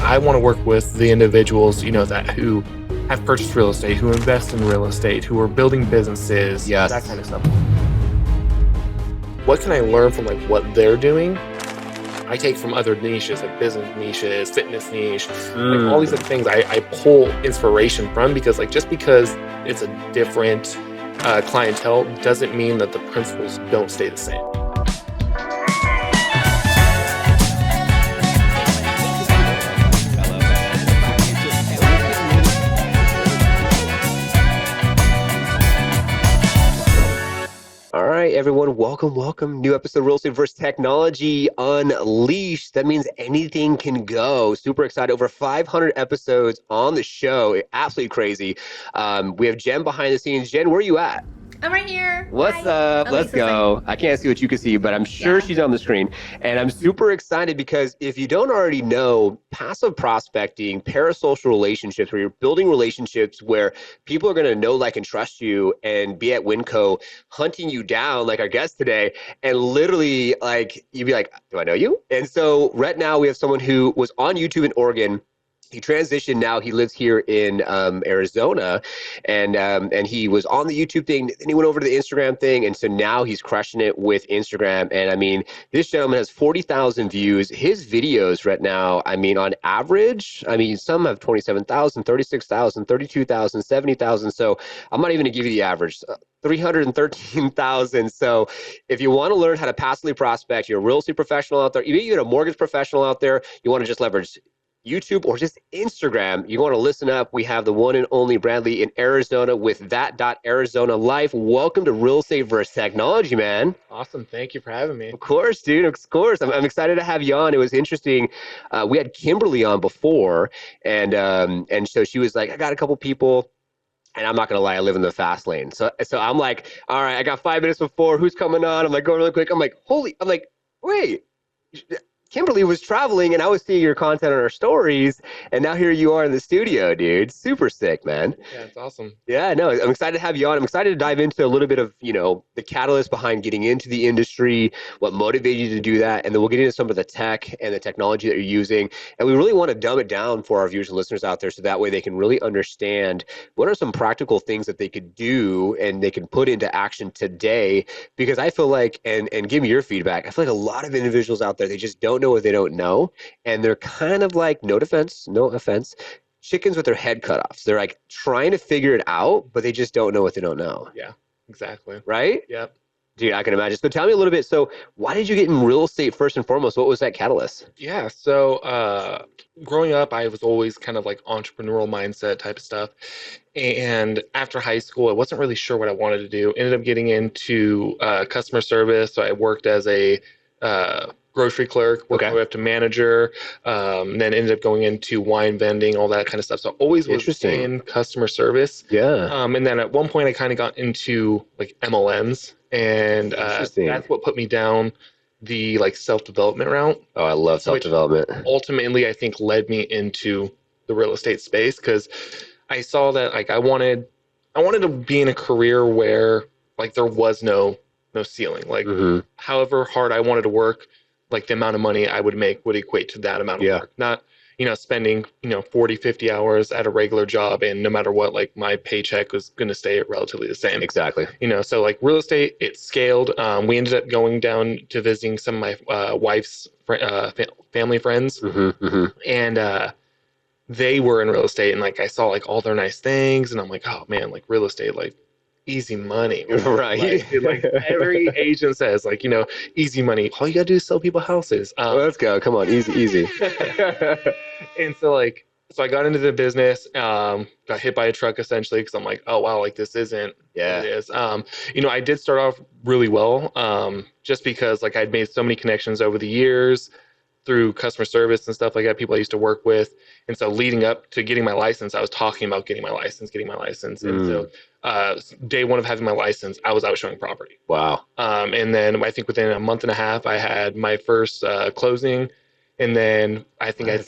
I want to work with the individuals, who have purchased real estate, who invest in real estate, who are building businesses, Yes. that kind of stuff. What can I learn from what they're doing? I take from other niches, like business niches, fitness niche, all these other things. I pull inspiration from, because just because it's a different clientele doesn't mean that the principles don't stay the same. All right, everyone, welcome. New episode of Real Estate versus Technology Unleashed. That means anything can go. Super excited. Over 500 episodes on the show. Absolutely crazy. We have Jen behind the scenes. Jen, where are you at? I'm right here. What's Hi. up? Let's Lisa's go. I can't see what you can see, but I'm sure she's on the screen. And I'm super excited because if you don't already know, passive prospecting, parasocial relationships, where you're building relationships where people are going to know, like, and trust you and be at Winco hunting you down, like our guest today, and literally, you'd be like, do I know you? And so right now we have someone who was on YouTube in Oregon. He transitioned. Now he lives here in Arizona, and he was on the YouTube thing. Then he went over to the Instagram thing, and so now he's crushing it with Instagram. And I mean, this gentleman has 40,000 views. His videos right now, I mean, on average, some have 27,000, 36,000, 32,000, 70,000. So I'm not even gonna give you the average. 313,000. So if you want to learn how to passively prospect, you're a real estate professional out there, even a mortgage professional out there, you want to just leverage YouTube or just Instagram, you want to listen up. We have the one and only Bradley in Arizona with Arizona Life. Welcome to Real Estate versus Technology, man. Awesome. Thank you for having me. Of course, dude. Of course. I'm excited to have you on. It was interesting. We had Kimberly on before, and so she was like, I got a couple people. And I'm not going to lie, I live in the fast lane. So I'm like, all right, I got 5 minutes before. Who's coming on? I'm like, going really quick. I'm like, wait. Kimberly was traveling and I was seeing your content on her stories, and now here you are in the studio, dude. Super sick, man. Yeah, it's awesome. Yeah, no, I'm excited to have you on. I'm excited to dive into a little bit of, the catalyst behind getting into the industry, what motivated you to do that, and then we'll get into some of the tech and the technology that you're using. And we really want to dumb it down for our viewers and listeners out there so that way they can really understand what are some practical things that they could do and they can put into action today. Because I feel like, and give me your feedback, I feel like a lot of individuals out there, they just don't know what they don't know, and they're kind of like, no offense, chickens with their head cut off. So they're like trying to figure it out, but they just don't know what they don't know. Yeah, exactly. Right? Yep. Dude, I can imagine. So tell me a little bit. So why did you get in real estate first and foremost? What was that catalyst? Yeah, so growing up, I was always kind of like entrepreneurial mindset type of stuff. And after high school, I wasn't really sure what I wanted to do. Ended up getting into customer service. So I worked as a grocery clerk, worked my way up to manager, then ended up going into wine vending, all that kind of stuff. So always was in customer service. Yeah. And then at one point I kind of got into like MLMs, and that's what put me down the self-development route. Oh, I love self-development. Ultimately, I think led me into the real estate space, because I saw that I wanted to be in a career where there was no ceiling. However hard I wanted to work, the amount of money I would make would equate to that amount of work. Not, spending, 40, 50 hours at a regular job, and no matter what, my paycheck was going to stay relatively the same. Exactly. So real estate, it scaled. We ended up going down to visiting some of my wife's family friends. And they were in real estate, and I saw all their nice things, and I'm like, oh man, real estate, easy money, right? Every agent says, easy money. All you gotta do is sell people houses. Let's go. Come on, easy. And so I got into the business, got hit by a truck essentially, because I'm like, oh wow, this isn't what it is. I did start off really well, just because I'd made so many connections over the years through customer service and stuff like that, people I used to work with. And so leading up to getting my license, I was talking about getting my license. And so day one of having my license, I was out showing property. Wow. And then I think within a month and a half, I had my first closing. And then I think I had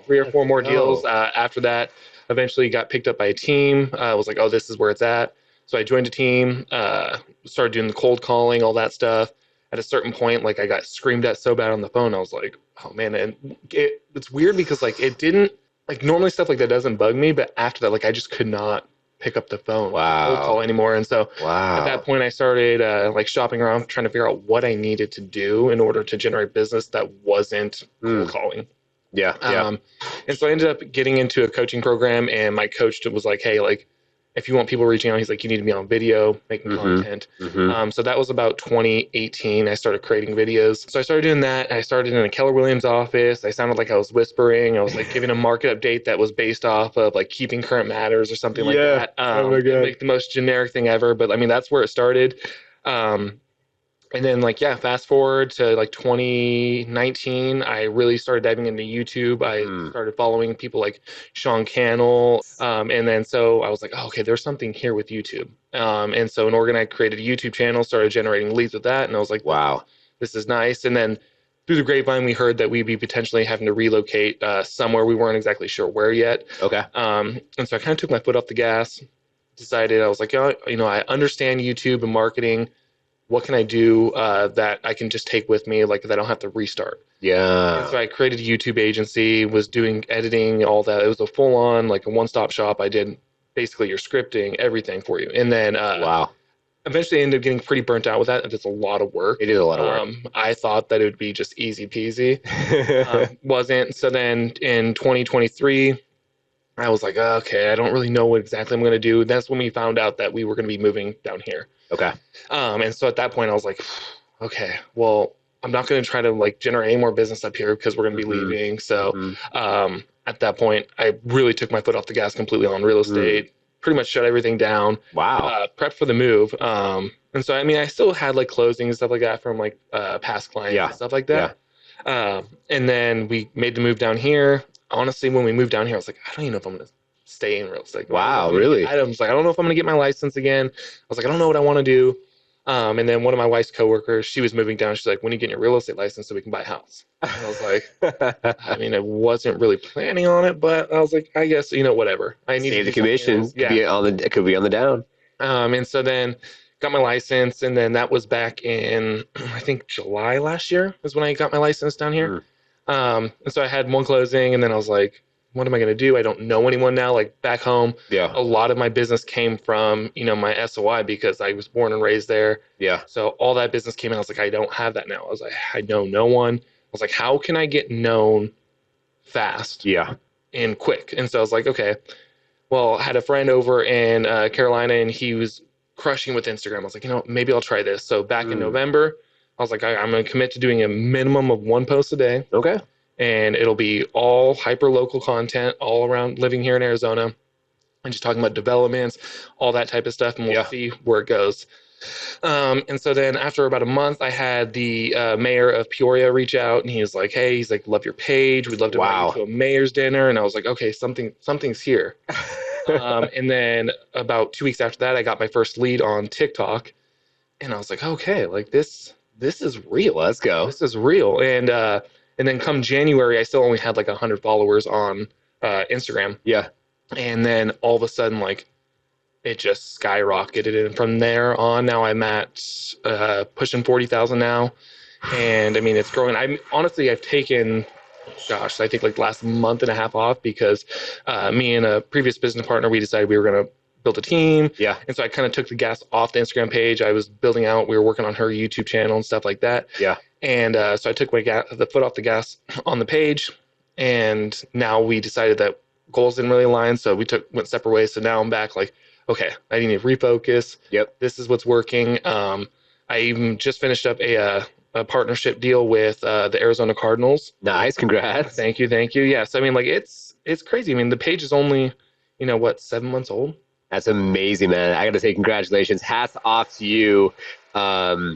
three or four more deals after that. Eventually got picked up by a team. I was like, oh, this is where it's at. So I joined a team, started doing the cold calling, all that stuff. at a certain point, like I got screamed at so bad on the phone. I was like, oh man. And it's weird because like it didn't, like normally stuff like that doesn't bug me, but after that, like I just could not pick up the phone cold call Wow. anymore. And so at that Wow. point I started like shopping around trying to figure out what I needed to do in order to generate business that wasn't cold Mm. calling. Yeah. Yeah. Um, and so I ended up getting into a coaching program, and my coach was like, hey, like, if you want people reaching out, he's like, you need to be on video, making content. So that was about 2018. I started creating videos. So I started doing that. I started in a Keller Williams office. I sounded like I was whispering. I was like giving a market update that was based off of like keeping current matters or something like that. Oh my God. Like the most generic thing ever. But I mean, that's where it started. And then like yeah, fast forward to like 2019, I really started diving into YouTube. I started following people like Sean Cannell, and then so I was like, oh, okay, there's something here with YouTube. And so in Oregon, I created a YouTube channel, started generating leads with that, and I was like, wow, this is nice. And then through the grapevine, we heard that we'd be potentially having to relocate somewhere. We weren't exactly sure where yet. Okay. And so I kind of took my foot off the gas. Decided I was like, oh, you know, I understand YouTube and marketing. What can I do that I can just take with me, like that I don't have to restart? Yeah. And so I created a YouTube agency, was doing editing, all that. It was a full on, like a one-stop shop. I did basically your scripting, everything for you. And then wow. Eventually I ended up getting pretty burnt out with that. It's a lot of work. It is a lot of work. I thought that it would be just easy peasy. Wasn't. So then in 2023, I was like, okay, I don't really know what exactly I'm going to do. That's when we found out that we were going to be moving down here. Okay. And so at that point I was like, okay, well, I'm not going to try to like generate any more business up here because we're going to be leaving. So at that point, I really took my foot off the gas completely on real estate, pretty much shut everything down. Wow. Prepped for the move. And so, I mean, I still had like closings and stuff like that from like past clients and stuff like that. And then we made the move down here. Honestly, when we moved down here, I was like, I don't even know if I'm going to stay in real estate. Wow, really? I was like, I don't know if I'm going to get my license again. I was like, I don't know what I want to do. And then one of my wife's coworkers, she was moving down. She's like, when are you getting your real estate license so we can buy a house? And I was like, I mean, I wasn't really planning on it, but I was like, I guess, you know, whatever. I need save the commission. It could be on the down. And so then got my license, and then that was back in, I think July last year is when I got my license down here. And so I had one closing, and then I was like, what am I going to do? I don't know anyone now. Like back home, a lot of my business came from, you know, my SOI because I was born and raised there. So all that business came in. I was like, I don't have that now. I was like, I know no one. I was like, how can I get known fast and quick? And so I was like, okay, well, I had a friend over in Carolina, and he was crushing with Instagram. I was like, you know, maybe I'll try this. So back in November, I was like, I'm going to commit to doing a minimum of one post a day. Okay. And it'll be all hyper-local content all around living here in Arizona and just talking about developments, all that type of stuff, and we'll see where it goes. And so then after about a month, I had the mayor of Peoria reach out, and he was like, hey, he's like, love your page. We'd love to invite you to a mayor's dinner. And I was like, okay, something's here. And then about 2 weeks after that, I got my first lead on TikTok, and I was like, okay, like this is real. Let's go. This is real. And then come January, I still only had like 100 followers on Instagram. And then all of a sudden, like, it just skyrocketed. And from there on, now I'm at pushing 40,000 now. And I mean, it's growing. I've taken, I think like last month and a half off because me and a previous business partner, we decided we were going to build a team. And so I kind of took the gas off the Instagram page. I was building out, we were working on her YouTube channel and stuff like that. And so I took the foot off the gas on the page, and now we decided that goals didn't really align, so we went separate ways. So now I'm back like, okay, I need to refocus. This is what's working. I even just finished up a partnership deal with the Arizona Cardinals. Nice, congrats. Thank you. Yeah, so I mean, like it's crazy. I mean, the page is only, 7 months old. That's amazing, man. I got to say congratulations. Hats off to you.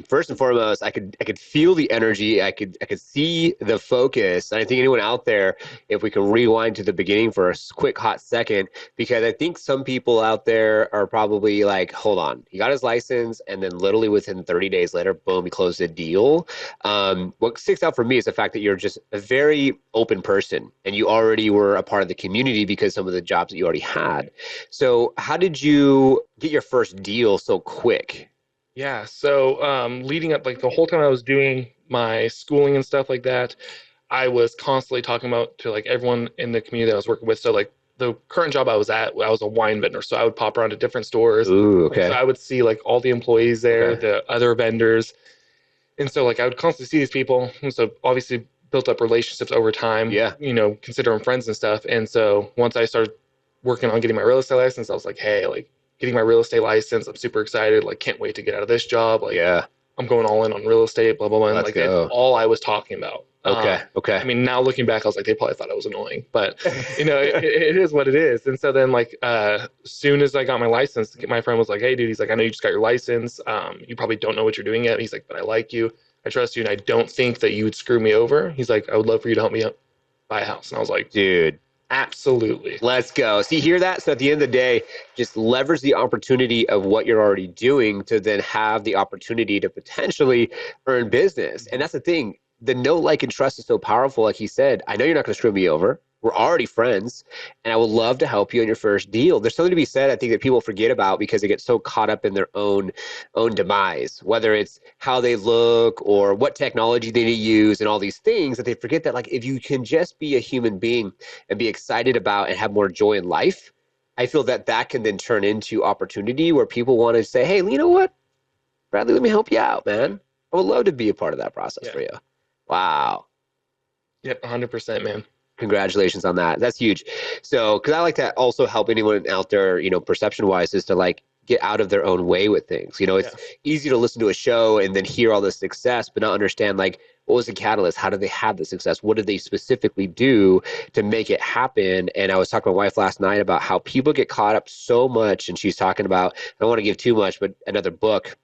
First and foremost, I could feel the energy. I could see the focus. And I think anyone out there, if we can rewind to the beginning for a quick hot second, because I think some people out there are probably like, hold on, he got his license, and then literally within 30 days later, boom, he closed a deal. What sticks out for me is the fact that you're just a very open person, and you already were a part of the community because some of the jobs that you already had. So how did you get your first deal so quick? Yeah. So leading up, like the whole time I was doing my schooling and stuff like that, I was constantly talking about to like everyone in the community that I was working with. So like the current job I was at, I was a wine vendor. So I would pop around to different stores. Ooh, And so okay. I would see like all the employees there, Okay. the other vendors. And so like I would constantly see these people. And so obviously built up relationships over time, Yeah. consider them friends and stuff. And so once I started working on getting my real estate license, I was like, hey, like getting my real estate license, I'm super excited. Like can't wait to get out of this job. Like Yeah. I'm going all in on real estate, blah blah blah. And Let's like that's go. all I was talking about. Okay. I Okay. mean, now looking back, I was like, they probably thought I was annoying, but it is what it is. And so then, like, soon as I got my license, my friend was like, "Hey, dude," he's like, "I know you just got your license. You probably don't know what you're doing yet." He's like, "But I like you. I trust you, and I don't think that you would screw me over." He's like, "I would love for you to help me buy a house." And I was like, Dude, "Absolutely." let's go. See, hear that? So at the end of the day, just leverage the opportunity of what you're already doing to then have the opportunity to potentially earn business. And that's the thing. The know, like, and trust is so powerful. Like he said, I know you're not going to screw me over. We're already friends, and I would love to help you on your first deal. There's something to be said, I think, that people forget about because they get so caught up in their own demise, whether it's how they look or what technology they need to use and all these things, that they forget that, like, if you can just be a human being and be excited about and have more joy in life, I feel that that can then turn into opportunity where people want to say, hey, you know what, Bradley, let me help you out, man. I would love to be a part of that process Yeah. for you. Wow. Yep. 100%, man. Congratulations on that. That's huge. So, because I like to also help anyone out there, perception wise, is to like get out of their own way with things. Yeah. It's easy to listen to a show and then hear all the success, but not understand like what was the catalyst? How did they have the success? What did they specifically do to make it happen? And I was talking to my wife last night about how people get caught up so much, and she's talking about, I don't want to give too much, but another book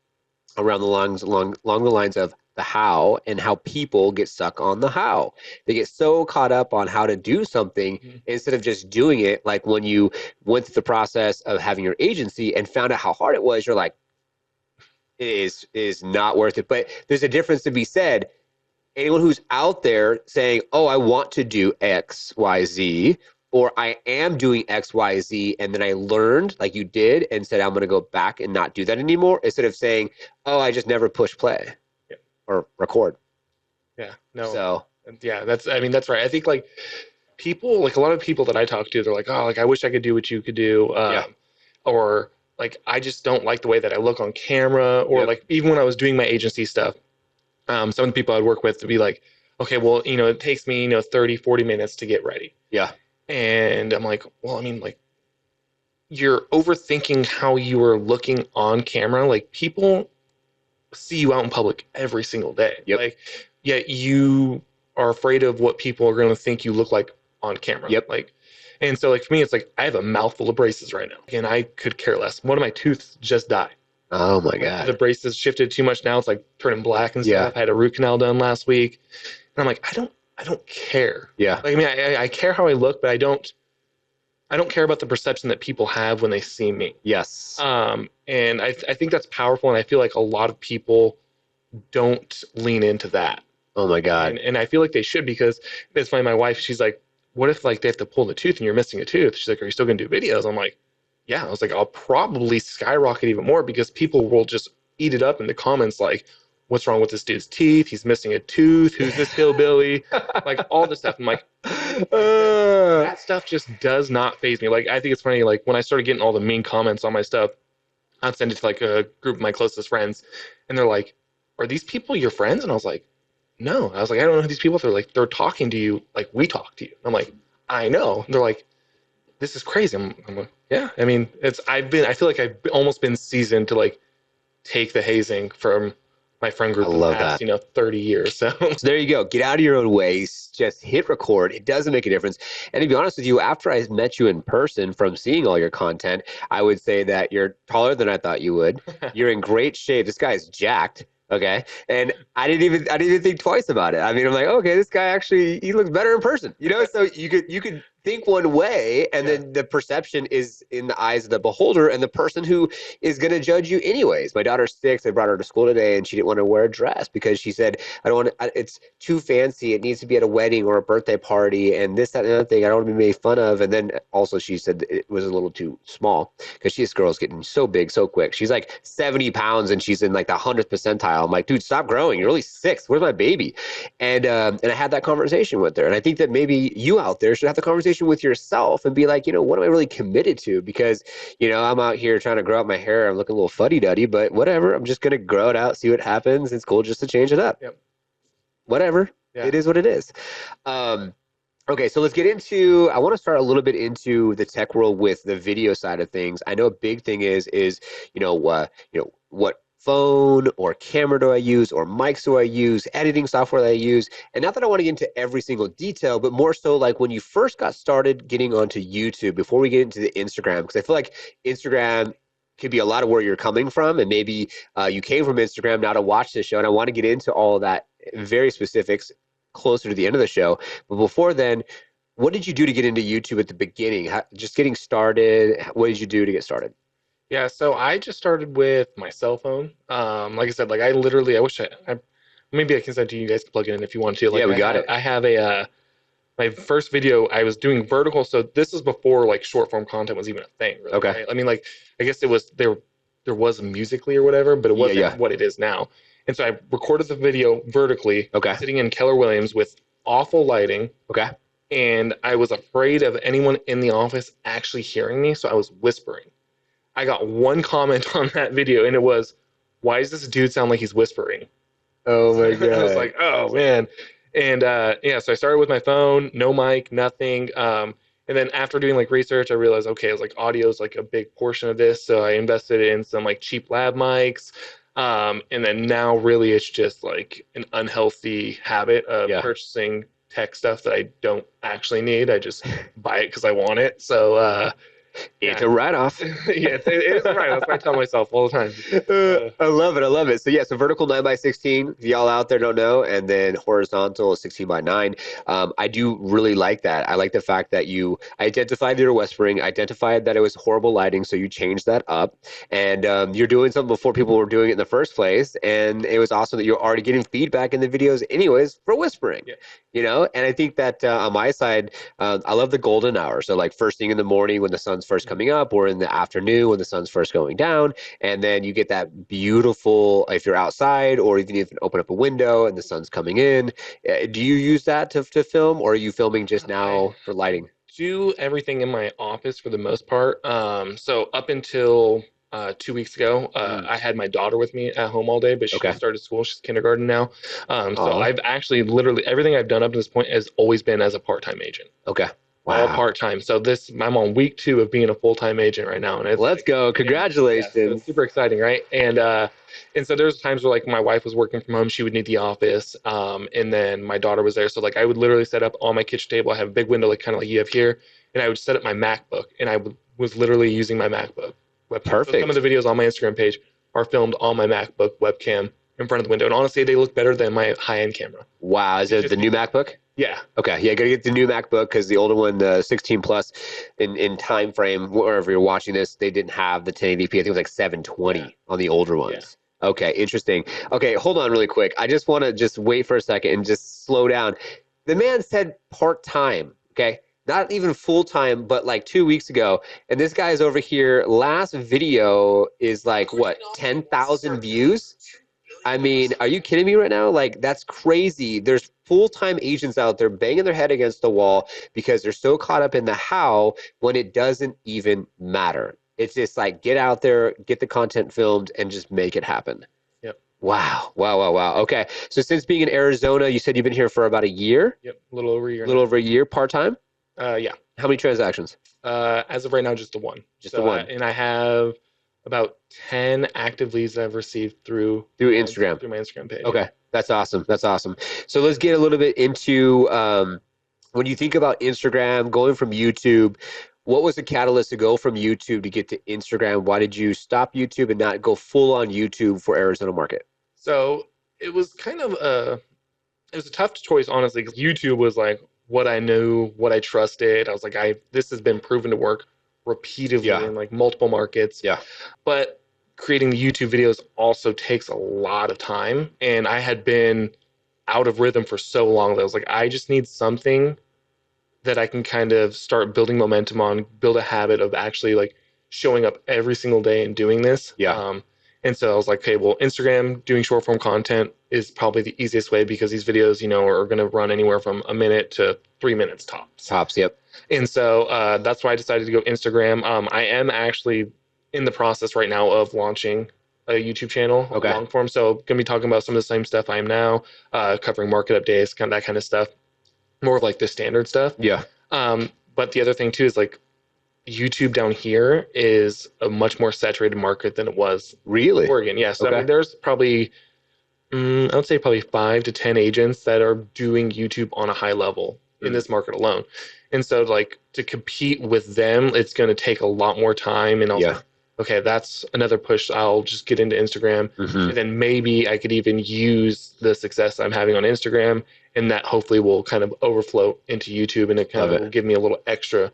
around the lines along the lines of the how, and how people get stuck on the how. They get so caught up on how to do something instead of just doing it. Like when you went through the process of having your agency and found out how hard it was, you're like, it is not worth it. But there's a difference to be said. Anyone who's out there saying, oh, I want to do X, Y, Z, or I am doing X, Y, Z, and then I learned like you did and said, I'm going to go back and not do that anymore, instead of saying, oh, I just never push play or record. Yeah. No. So, Yeah. That's right. I think like people, like a lot of people that I talk to, they're like, oh, like I wish I could do what you could do. yeah. Or like, I just don't like the way that I look on camera. Or Yep. like, even when I was doing my agency stuff, some of the people I'd work with to be like, okay, well, it takes me, 30, 40 minutes to get ready. Yeah. And I'm like, well, I mean, like, you're overthinking how you are looking on camera. Like, people see you out in public every single day. Yep. Like, yet you are afraid of what people are going to think you look like on camera. Yep. Like, and so like for me, it's like I have a mouthful of braces right now, and I could care less. One of my tooths just died. Oh my Like, God. the braces shifted too much now. It's like turning black and Yeah. stuff. I had a root canal done last week, and I'm like, I don't care. Yeah. Like, I mean, I care how I look, but I don't care about the perception that people have when they see me. Yes. And I think that's powerful, and I feel like a lot of people don't lean into that. Oh my God. And I feel like they should, because it's funny. My wife, she's like, "What if like they have to pull the tooth and you're missing a tooth?" She's like, "Are you still gonna do videos?" I'm like, "Yeah." I was like, "I'll probably skyrocket even more because people will just eat it up in the comments like." What's wrong with this dude's teeth? He's missing a tooth. Who's this hillbilly? Like all this stuff. I'm like, that stuff just does not faze me. Like, I think it's funny. Like when I started getting all the mean comments on my stuff, I'd send it to like a group of my closest friends, and they're like, "Are these people your friends?" And I was like, "No." I was like, "I don't know who these people are." They're like, "They're talking to you like we talk to you." I'm like, "I know." And they're like, "This is crazy." I'm like, "Yeah." I mean, I feel like I've almost been seasoned to like take the hazing from my friend group in the past, 30 years. So there you go. Get out of your own ways. Just hit record. It doesn't make a difference. And to be honest with you, after I met you in person from seeing all your content, I would say that you're taller than I thought you would. You're in great shape. This guy's jacked. Okay. And I didn't even think twice about it. I mean, I'm like, okay, this guy actually, he looks better in person, so you could think one way, and Yeah. then the perception is in the eyes of the beholder and the person who is going to judge you anyways. My daughter's 6. I brought her to school today, and she didn't want to wear a dress because she said, I don't want to, it's too fancy. It needs to be at a wedding or a birthday party, and this, that, and another thing. I don't want to be made fun of. And then also she said it was a little too small because this girl's getting so big so quick. She's like 70 pounds and she's in like the 100th percentile. I'm like, dude, stop growing. You're only 6. Where's my baby? And I had that conversation with her. And I think that maybe you out there should have the conversation with yourself and be like, what am I really committed to? Because, I'm out here trying to grow out my hair. I'm looking a little fuddy-duddy, but whatever. I'm just going to grow it out, see what happens. It's cool just to change it up. Yep. Whatever. Yeah. It is what it is. Okay, so let's get into, I want to start a little bit into the tech world with the video side of things. I know a big thing is what phone or camera do I use or mics do I use, editing software that I use. And not that I want to get into every single detail, but more so like when you first got started getting onto YouTube, before we get into the Instagram, because I feel like Instagram could be a lot of where you're coming from, and maybe you came from Instagram now to watch this show, and I want to get into all of that very specifics closer to the end of the show. But before then, what did you do to get into YouTube at the beginning? Just getting started, what did you do to get started? Yeah, so I just started with my cell phone. Like I said, like I wish maybe I can send to you guys to plug it in if you want to. Like Yeah, we got it. I have my first video I was doing vertical, so this is before like short form content was even a thing, really. Okay. Right? I mean, like I guess it was there was Musical.ly or whatever, but it wasn't what it is now. And so I recorded the video vertically, sitting in Keller Williams with awful lighting. Okay. And I was afraid of anyone in the office actually hearing me, so I was whispering. I got one comment on that video, and it was, "Why does this dude sound like he's whispering?" Oh my God. I was like, "Oh man." And so I started with my phone, no mic, nothing. And then after doing like research, I realized, okay, it was like audio is like a big portion of this. So I invested in some like cheap lab mics. And then now really it's just like an unhealthy habit of purchasing tech stuff that I don't actually need. I just buy it because I want it. So it's a write-off. Yeah, it's a write-off. I tell myself all the time. I love it. I love it. So so vertical 9x16, if y'all out there don't know, and then horizontal 16x9. I do really like that. I like the fact that you identified that you were whispering, identified that it was horrible lighting, so you changed that up. And you're doing something before people were doing it in the first place. And it was awesome that you're already getting feedback in the videos anyways for whispering. Yeah. And I think that on my side, I love the golden hour. So like first thing in the morning when the sun's first coming up, or in the afternoon when the sun's first going down, and then you get that beautiful, if you're outside or even if you open up a window and the sun's coming in. Do you use that to film, or are you filming just now for lighting? Do everything in my office for the most part. So up until 2 weeks ago, I had my daughter with me at home all day, but she started school. She's kindergarten now. So I've actually literally everything I've done up to this point has always been as a part-time agent. Okay. Wow. All part-time. So I'm on week 2 of being a full-time agent right now. And let's go. Congratulations. So it's super exciting, right? And so there's times where like my wife was working from home, she would need the office. And then my daughter was there. So like I would literally set up on my kitchen table. I have a big window, like kind of like you have here. And I would set up my MacBook, and I was literally using my MacBook webcam. Perfect. So some of the videos on my Instagram page are filmed on my MacBook webcam in front of the window. And honestly, they look better than my high-end camera. Wow. Is it the new MacBook? Yeah. Okay. Yeah, gotta get the new MacBook because the older one, the 16 plus, in time frame, wherever you're watching this, they didn't have the 1080p. I think it was like 720 on the older ones. Yeah. Okay, interesting. Okay, hold on really quick. I just want to just wait for a second and just slow down. The man said part-time, okay? Not even full-time, but like 2 weeks ago. And this guy's over here. Last video is like, what, 10,000 views? I mean, are you kidding me right now? Like, that's crazy. There's full-time agents out there banging their head against the wall because they're so caught up in the how when it doesn't even matter. It's just like, get out there, get the content filmed, and just make it happen. Yep. Wow. Wow, wow, wow. Okay. So since being in Arizona, you said you've been here for about a year? Yep, a little over a year. A little over a year, part-time? Yeah. How many transactions? As of right now, just the one. Just the one. And I have about 10 active leads that I've received through Instagram. Through my Instagram page. Okay. That's awesome. That's awesome. So let's get a little bit into when you think about Instagram, going from YouTube, what was the catalyst to go from YouTube to get to Instagram? Why did you stop YouTube and not go full on YouTube for Arizona market? So it was kind of it was a tough choice, honestly, because YouTube was like what I knew, what I trusted. I was like, this has been proven to work repeatedly Yeah. in like multiple markets. Yeah. But creating the YouTube videos also takes a lot of time. And I had been out of rhythm for so long that I was like, I just need something that I can kind of start building momentum on, build a habit of actually like showing up every single day and doing this. Yeah. And so I was like, okay, well, Instagram doing short form content is probably the easiest way because these videos, are going to run anywhere from a minute to 3 minutes tops. Tops. Yep. And so that's why I decided to go Instagram. I am actually in the process right now of launching a YouTube channel, Okay. long form. So going to be talking about some of the same stuff I am now, covering market updates, kind of that kind of stuff, more of like the standard stuff. Yeah. But the other thing too is like YouTube down here is a much more saturated market than it was Really? in Oregon. Yeah. So Okay. I mean, there's probably, I would say probably 5 to 10 agents that are doing YouTube on a high level in this market alone. And so like to compete with them, it's going to take a lot more time. And I was like, okay, that's another push. I'll just get into Instagram. And then maybe I could even use the success I'm having on Instagram, and that hopefully will kind of overflow into YouTube, and it kind of will give me a little extra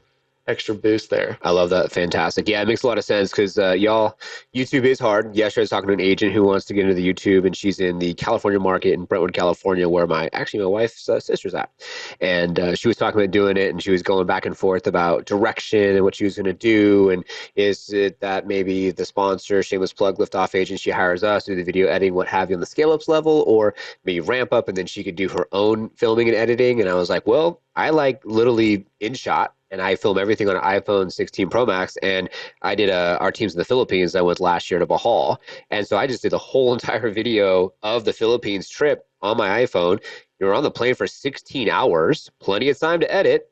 boost there. I love that. Fantastic. Yeah, it makes a lot of sense because y'all, YouTube is hard. Yesterday I was talking to an agent who wants to get into the YouTube, and she's in the California market in Brentwood, California, where my wife's sister's at. And she was talking about doing it, and she was going back and forth about direction and what she was going to do. And is it that maybe the sponsor, shameless plug, Liftoff agent, she hires us to do the video editing, what have you, on the scale-ups level, or maybe ramp up, and then she could do her own filming and editing. And I was like, well, I like literally InShot, and I film everything on an iPhone 16 Pro Max. And I did our teams in the Philippines. I went last year to Bahal. And so I just did the whole entire video of the Philippines trip on my iPhone. You were on the plane for 16 hours, plenty of time to edit,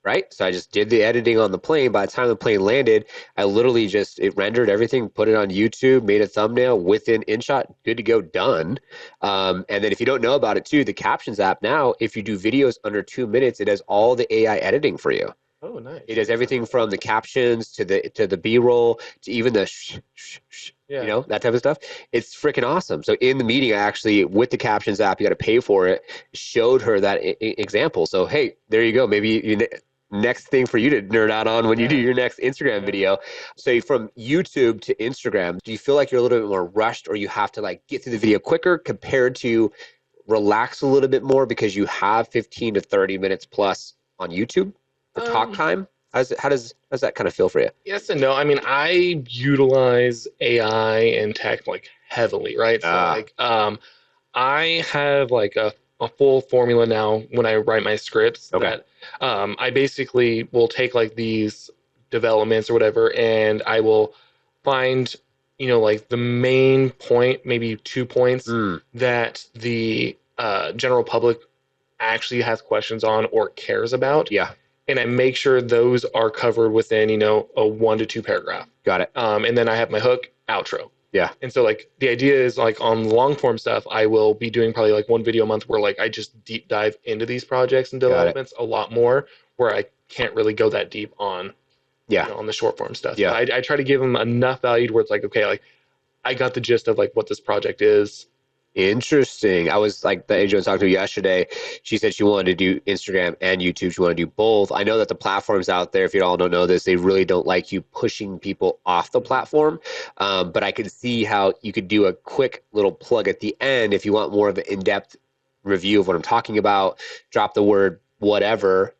right? So I just did the editing on the plane. By the time the plane landed, I literally it rendered everything, put it on YouTube, made a thumbnail within InShot, good to go, done. And then if you don't know about it too, the Captions app now, if you do videos under 2 minutes, it does all the AI editing for you. Oh, nice. It does everything from the captions to the B-roll to even the that type of stuff. It's freaking awesome. So in the meeting, I actually, with the Captions app, you got to pay for it, showed her that example. So, hey, there you go. Maybe next thing for you to nerd out on when you do your next Instagram video. So from YouTube to Instagram, do you feel like you're a little bit more rushed, or you have to like get through the video quicker compared to relax a little bit more because you have 15 to 30 minutes plus on YouTube for talk time? How does that kind of feel for you? Yes and no. I mean, I utilize AI and tech like heavily, right? So like, I have like a full formula now when I write my scripts that I basically will take like these developments or whatever, and I will find, like the main point, maybe 2 points that the general public actually has questions on or cares about. Yeah. And I make sure those are covered within, a 1 to 2 paragraph. Got it. And then I have my hook, outro. Yeah. And so like the idea is like on long form stuff, I will be doing probably like one video a month where like I just deep dive into these projects and developments a lot more, where I can't really go that deep on, on the short form stuff. Yeah. I try to give them enough value to where it's like, okay, like I got the gist of like what this project is. Interesting. I was like, the agent I was talking to yesterday, she said she wanted to do Instagram and YouTube. She wanted to do both. I know that the platforms out there, if you all don't know this, they really don't like you pushing people off the platform. But I could see how you could do a quick little plug at the end if you want more of an in-depth review of what I'm talking about. Drop the word whatever,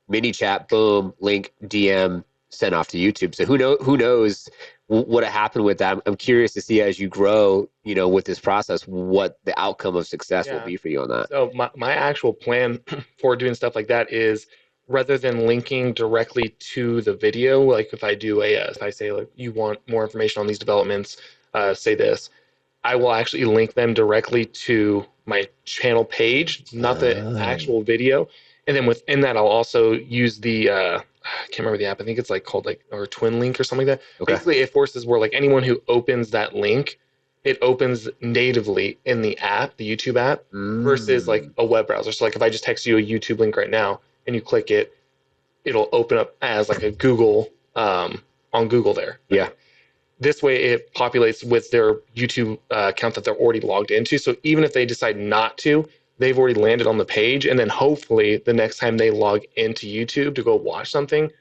mini chat, boom, link, DM, sent off to YouTube. So who knows what happened with that. I'm curious to see as you grow, with this process, what the outcome of success will be for you on that. So my actual plan for doing stuff like that is, rather than linking directly to the video, like if I say like you want more information on these developments, say this, I will actually link them directly to my channel page, not the actual video. And then within that, I'll also use the I can't remember the app. I think it's like called or Twin Link or something like that. Basically, it forces where like anyone who opens that link, it opens natively in the app, the YouTube app, versus like a web browser. So like if I just text you a YouTube link right now and you click it, it'll open up as like a Google on Google there. Yeah. This way it populates with their YouTube account that they're already logged into. So even if they decide not to, they've already landed on the page. And then hopefully the next time they log into YouTube to go watch something,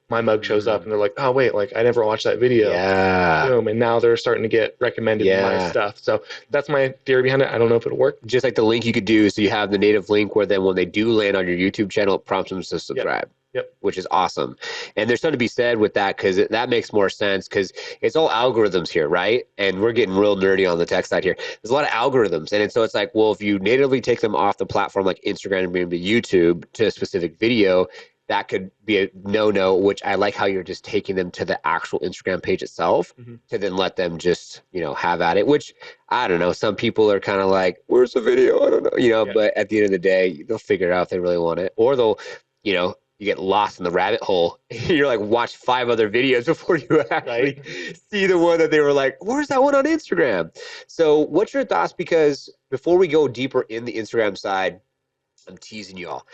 my mug shows up and they're like, oh, wait, like I never watched that video. Yeah. Boom. And now they're starting to get recommended my stuff. So that's my theory behind it. I don't know if it'll work. Just like the link you could do, so you have the native link where then when they do land on your YouTube channel, it prompts them to subscribe. Yep. Which is awesome. And there's something to be said with that, because that makes more sense, because it's all algorithms here, right? And we're getting real nerdy on the tech side here. There's a lot of algorithms. And so it's like, well, if you natively take them off the platform like Instagram and bring them to YouTube to a specific video, that could be a no-no, which I like how you're just taking them to the actual Instagram page itself to then let them just, have at it, which I don't know. Some people are kind of like, where's the video? I don't know, but at the end of the day, they'll figure it out if they really want it, or they'll, you get lost in the rabbit hole. You're like, watch 5 other videos before you actually see the one that they were like, where's that one on Instagram? So what's your thoughts? Because before we go deeper in the Instagram side, I'm teasing y'all.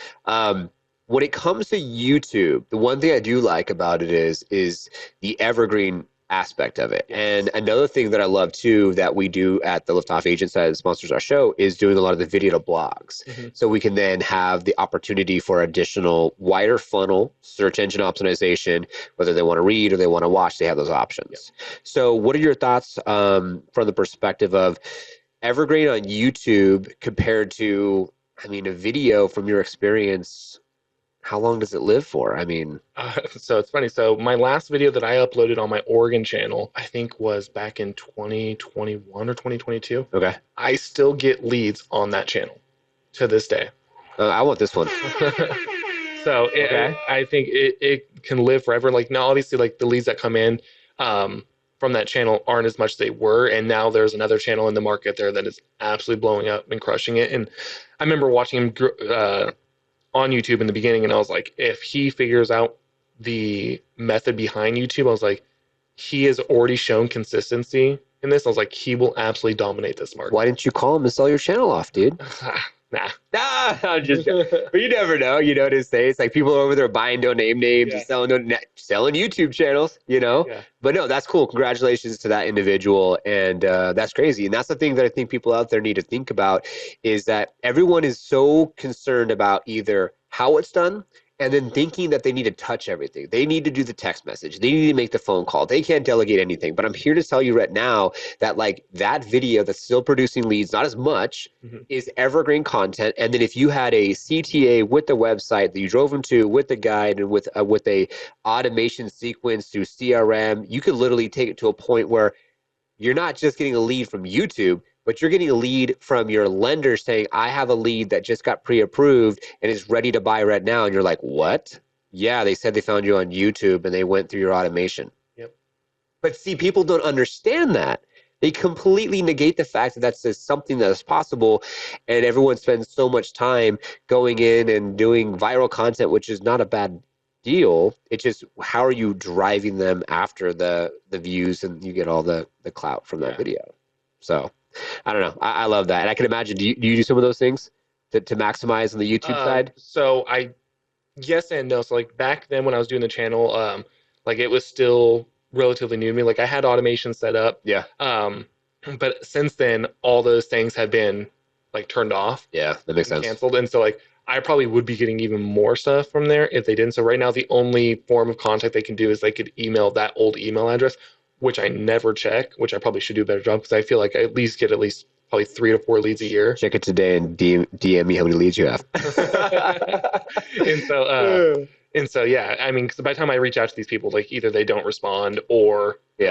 When it comes to YouTube, the one thing I do like about it is the evergreen aspect of it. And another thing that I love too that we do at the Liftoff Agent side that sponsors our show is doing a lot of the video to blogs. So we can then have the opportunity for additional wider funnel search engine optimization, whether they want to read or they want to watch, they have those options. So what are your thoughts from the perspective of evergreen on YouTube compared to, a video from your experience? How long does it live for? So it's funny. So my last video that I uploaded on my Oregon channel, I think was back in 2021 or 2022. Okay. I still get leads on that channel to this day. I want this one. So I think it can live forever. Like now, obviously, like the leads that come in from that channel aren't as much as they were. And now there's another channel in the market there that is absolutely blowing up and crushing it. And I remember watching him on YouTube in the beginning, and I was like, if he figures out the method behind YouTube, I was like, he has already shown consistency in this. I was like, he will absolutely dominate this market. Why didn't you call him and sell your channel off, dude? Nah, I'm just but you never know, what to say. It's like people are over there buying domain names and selling YouTube channels, But no, that's cool. Congratulations to that individual. And that's crazy. And that's the thing that I think people out there need to think about, is that everyone is so concerned about either how it's done and then thinking that they need to touch everything. They need to do the text message. They need to make the phone call. They can't delegate anything. But I'm here to tell you right now that that video that's still producing leads, not as much, is evergreen content. And then if you had a CTA with the website that you drove them to with the guide and with a automation sequence through CRM, you could literally take it to a point where you're not just getting a lead from YouTube, but you're getting a lead from your lender saying, I have a lead that just got pre-approved and is ready to buy right now. And you're like, what? Yeah, they said they found you on YouTube and they went through your automation. Yep. But see, people don't understand that. They completely negate the fact that that's something that is possible. And everyone spends so much time going in and doing viral content, which is not a bad deal. It's just, how are you driving them after the views and you get all the clout from that video? So I don't know. I love that. And I can imagine, do you do some of those things to maximize on the YouTube side? So yes and no. So like back then when I was doing the channel, it was still relatively new to me. Like I had automation set up. Yeah. But since then, all those things have been turned off. Yeah, that makes sense. Canceled. And so I probably would be getting even more stuff from there if they didn't. So right now, the only form of contact they can do is they could email that old email address, which I never check, which I probably should do a better job, because I feel like I at least get probably 3 to 4 leads a year. Check it today and DM me how many leads you have. And so, yeah, because by the time I reach out to these people, either they don't respond or we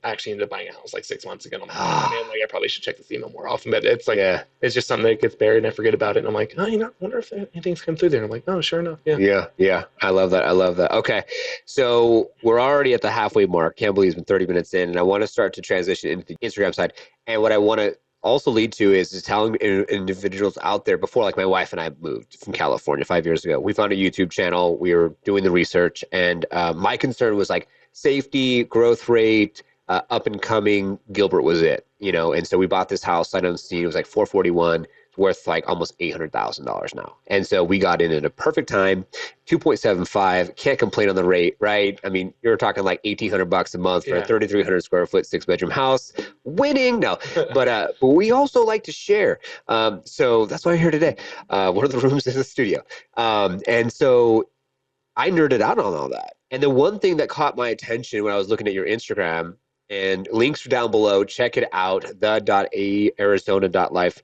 actually ended up buying a house 6 months ago. And I'm like, man, I probably should check this email more often. But it's it's just something that gets buried and I forget about it. And I'm like, oh, I wonder if anything's come through there. And I'm like, oh, sure enough. Yeah. I love that. Okay. So we're already at the halfway mark. Can't believe it's been 30 minutes in. And I want to start to transition into the Instagram side. And what I want to also lead to is telling individuals out there, before my wife and I moved from California 5 years ago, we found a YouTube channel. We were doing the research, and my concern was safety, growth rate, up and coming. Gilbert was it, and so we bought this house sight unseen. It was 441, worth like almost $800,000 now. And so we got in at a perfect time, 2.75, can't complain on the rate, right? I mean, you're talking like $1,800 a month for a 3,300 square foot, 6-bedroom house. Winning. No, but we also like to share. So that's why I'm here today. One of the rooms is the studio. And so I nerded out on all that. And the one thing that caught my attention when I was looking at your Instagram, and links are down below, check it out, the.arizona.life,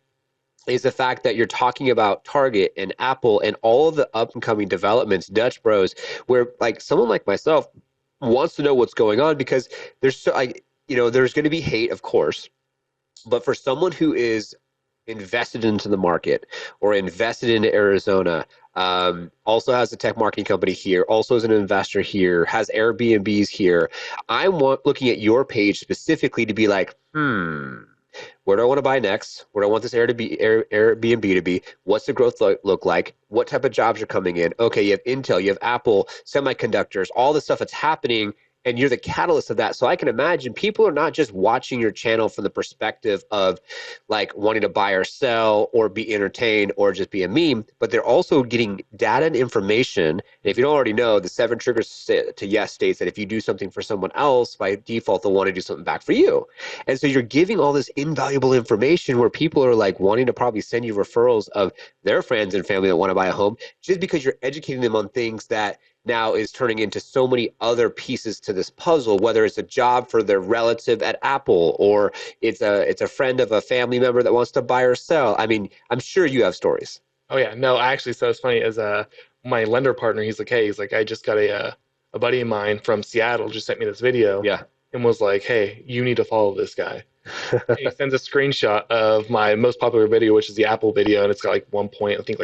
is the fact that you're talking about Target and Apple and all of the up and coming developments, Dutch Bros, where like someone like myself wants to know what's going on, because there's so like, there's going to be hate, of course, but for someone who is invested into the market or invested into Arizona, also has a tech marketing company here, also is an investor here, has Airbnbs here, I'm looking at your page specifically to be like, where do I want to buy next? Where do I want this Airbnb to be? What's the growth look like? What type of jobs are coming in? Okay, you have Intel, you have Apple, semiconductors, all the stuff that's happening, and you're the catalyst of that. So I can imagine people are not just watching your channel from the perspective of like wanting to buy or sell or be entertained or just be a meme, but they're also getting data and information. And if you don't already know, the 7 triggers to yes states that if you do something for someone else, by default, they'll want to do something back for you. And so you're giving all this invaluable information where people are like wanting to probably send you referrals of their friends and family that want to buy a home, just because you're educating them on things that now is turning into so many other pieces to this puzzle, whether it's a job for their relative at Apple or it's a friend of a family member that wants to buy or sell. I mean, I'm sure you have stories. Oh yeah, no, actually, so it's funny as my lender partner, he's like, hey, he's like, I just got a buddy of mine from Seattle just sent me this video, Yeah, and was like, hey, you need to follow this guy. And he sends a screenshot of my most popular video, which is the Apple video, and it's got like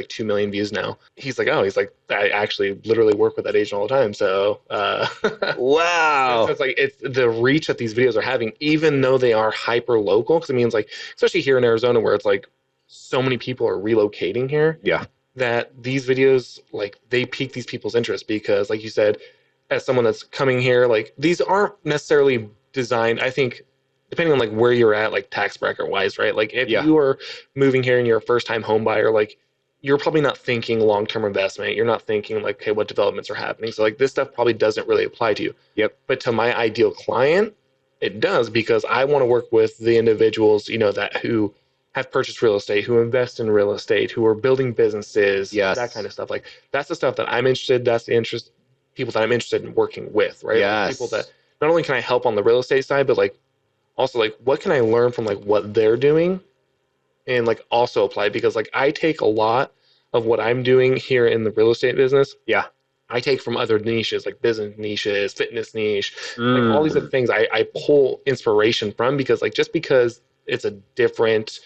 2 million views now. He's like, oh, he's like, I actually literally work with that agent all the time. So, wow. so it's like it's the reach that these videos are having, even though they are hyper local. Because it means like, especially here in Arizona, where it's like so many people are relocating here. Yeah. That these videos like they pique these people's interest because, like you said, as someone that's coming here, like these aren't necessarily designed. I think depending on like where you're at, like tax bracket wise, right? Like if you are moving here and you're a first time home buyer, like you're probably not thinking long term investment. You're not thinking like, okay, what developments are happening? So like this stuff probably doesn't really apply to you. Yep. But to my ideal client, it does because I want to work with the individuals, that who have purchased real estate, who invest in real estate, who are building businesses, that kind of stuff. Like that's the stuff that I'm interested. That's the interest people that I'm interested in working with, right? Yes. Like people that not only can I help on the real estate side, but like also like what can I learn from like what they're doing and like also apply because like I take a lot of what I'm doing here in the real estate business. Yeah. I take from other niches like business niches, fitness niche, like all these other things I pull inspiration from because like just because it's a different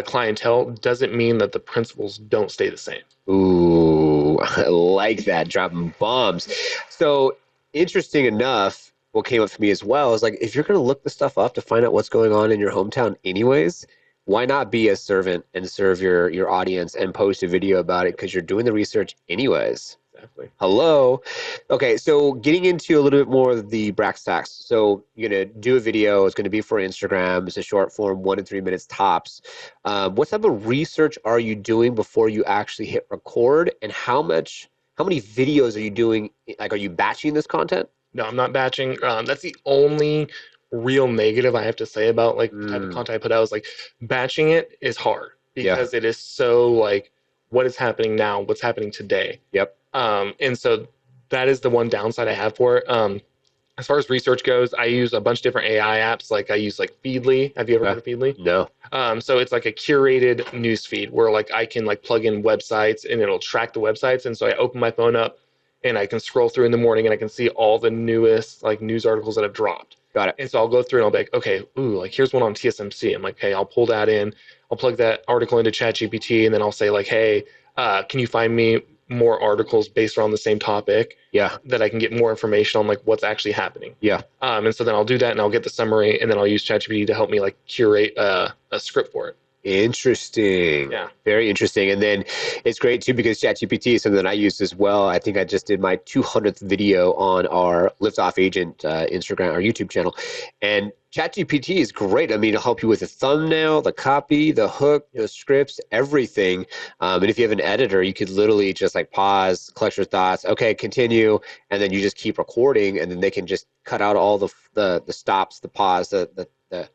clientele doesn't mean that the principles don't stay the same. Ooh, I like that, dropping bombs. So interesting enough, what came up for me as well is like, if you're going to look the stuff up to find out what's going on in your hometown anyways, why not be a servant and serve your audience and post a video about it because you're doing the research anyways. Exactly. Hello. Okay, so getting into a little bit more of the brass tacks. So you're gonna do a video. It's gonna be for Instagram. It's a short form, 1 to 3 minutes tops. What type of research are you doing before you actually hit record? And how many videos are you doing? Like, are you batching this content? No, I'm not batching. That's the only real negative I have to say about like the type of content I put out is like batching it is hard because it is so like what is happening now, what's happening today. Yep. And so that is the one downside I have for it. As far as research goes, I use a bunch of different AI apps. Like I use like Feedly. Have you ever heard of Feedly? No. So it's like a curated news feed where like I can like plug in websites and it'll track the websites. And so I open my phone up and I can scroll through in the morning and I can see all the newest like news articles that have dropped. Got it. And so I'll go through and I'll be like, okay, like here's one on TSMC. I'm like, hey, I'll pull that in. I'll plug that article into ChatGPT and then I'll say like, hey, can you find me more articles based around the same topic? Yeah. That I can get more information on like what's actually happening. Yeah. And so then I'll do that and I'll get the summary and then I'll use ChatGPT to help me like curate a script for it. Interesting. Yeah. Very interesting. And then it's great too because ChatGPT is something that I used as well. I think I just did my 200th video on our Liftoff Agent Instagram or YouTube channel. And ChatGPT is great. I mean, it'll help you with the thumbnail, the copy, the hook, the scripts, everything. And if you have an editor, you could literally just like pause, collect your thoughts. Okay, continue, and then you just keep recording, and then they can just cut out all the stops, the pause, the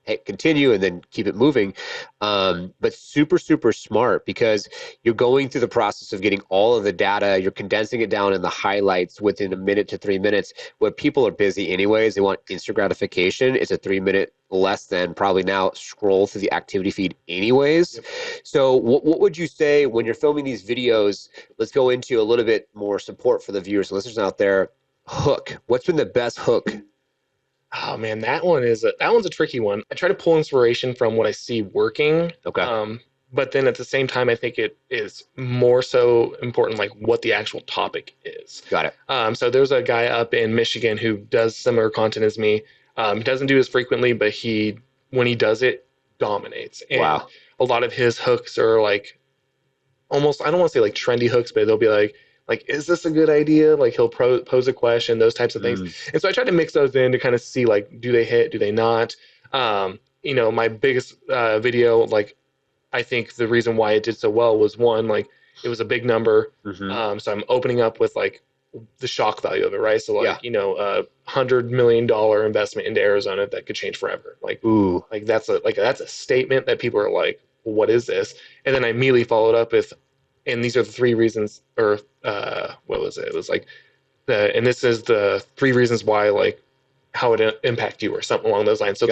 hey, continue, and then keep it moving. But super, super smart because you're going through the process of getting all of the data. You're condensing it down in the highlights within a minute to 3 minutes. When people are busy anyways, they want instant gratification. It's a 3 minute less than probably now scroll through the activity feed anyways. Yep. So what would you say when you're filming these videos? Let's go into a little bit more support for the viewers and listeners out there. Hook. What's been the best hook? Oh man, that one's a tricky one. I try to pull inspiration from what I see working. Okay. But then at the same time, I think it is more so important, like what the actual topic is. Got it. So there's a guy up in Michigan who does similar content as me. He doesn't do as frequently, but when he does it, dominates. And wow. A lot of his hooks are like almost, I don't want to say like trendy hooks, but they'll be like, is this a good idea? Like he'll pose a question, those types of things. And so I try to mix those in to kind of see like, do they hit, do they not? My biggest video, like I think the reason why it did so well was one, like it was a big number. So I'm opening up with like the shock value of it, right? So like, $100 million investment into Arizona that could change forever. Like, ooh, like that's a statement that people are like, well, what is this? And then I immediately followed up with, and these are the 3 reasons, or what was it? It was like and this is the 3 reasons why, like how it impact you or something along those lines. So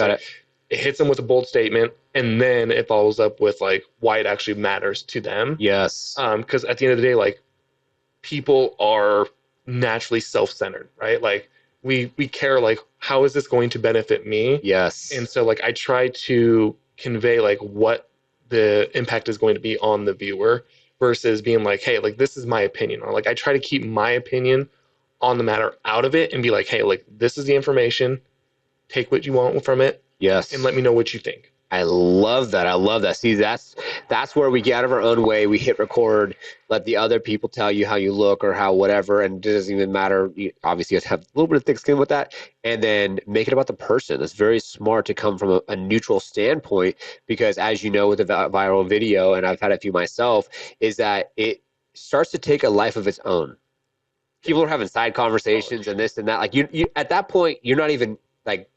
it hits them with a bold statement, and then it follows up with like why it actually matters to them. Yes. Because at the end of the day, like people are naturally self-centered, right? Like we care like, how is this going to benefit me? Yes. And so like I try to convey like what the impact is going to be on the viewer versus being like, hey, like this is my opinion, or like I try to keep my opinion on the matter out of it and be like, hey, like this is the information, take what you want from it. Yes. And let me know what you think. I love that. I love that. See, that's where we get out of our own way. We hit record, let the other people tell you how you look or how whatever, and it doesn't even matter. Obviously, you have to have a little bit of thick skin with that, and then make it about the person. It's very smart to come from a neutral standpoint because, as you know, with a viral video, and I've had a few myself, is that it starts to take a life of its own. People are having side conversations and this and that. Like you at that point, you're not even like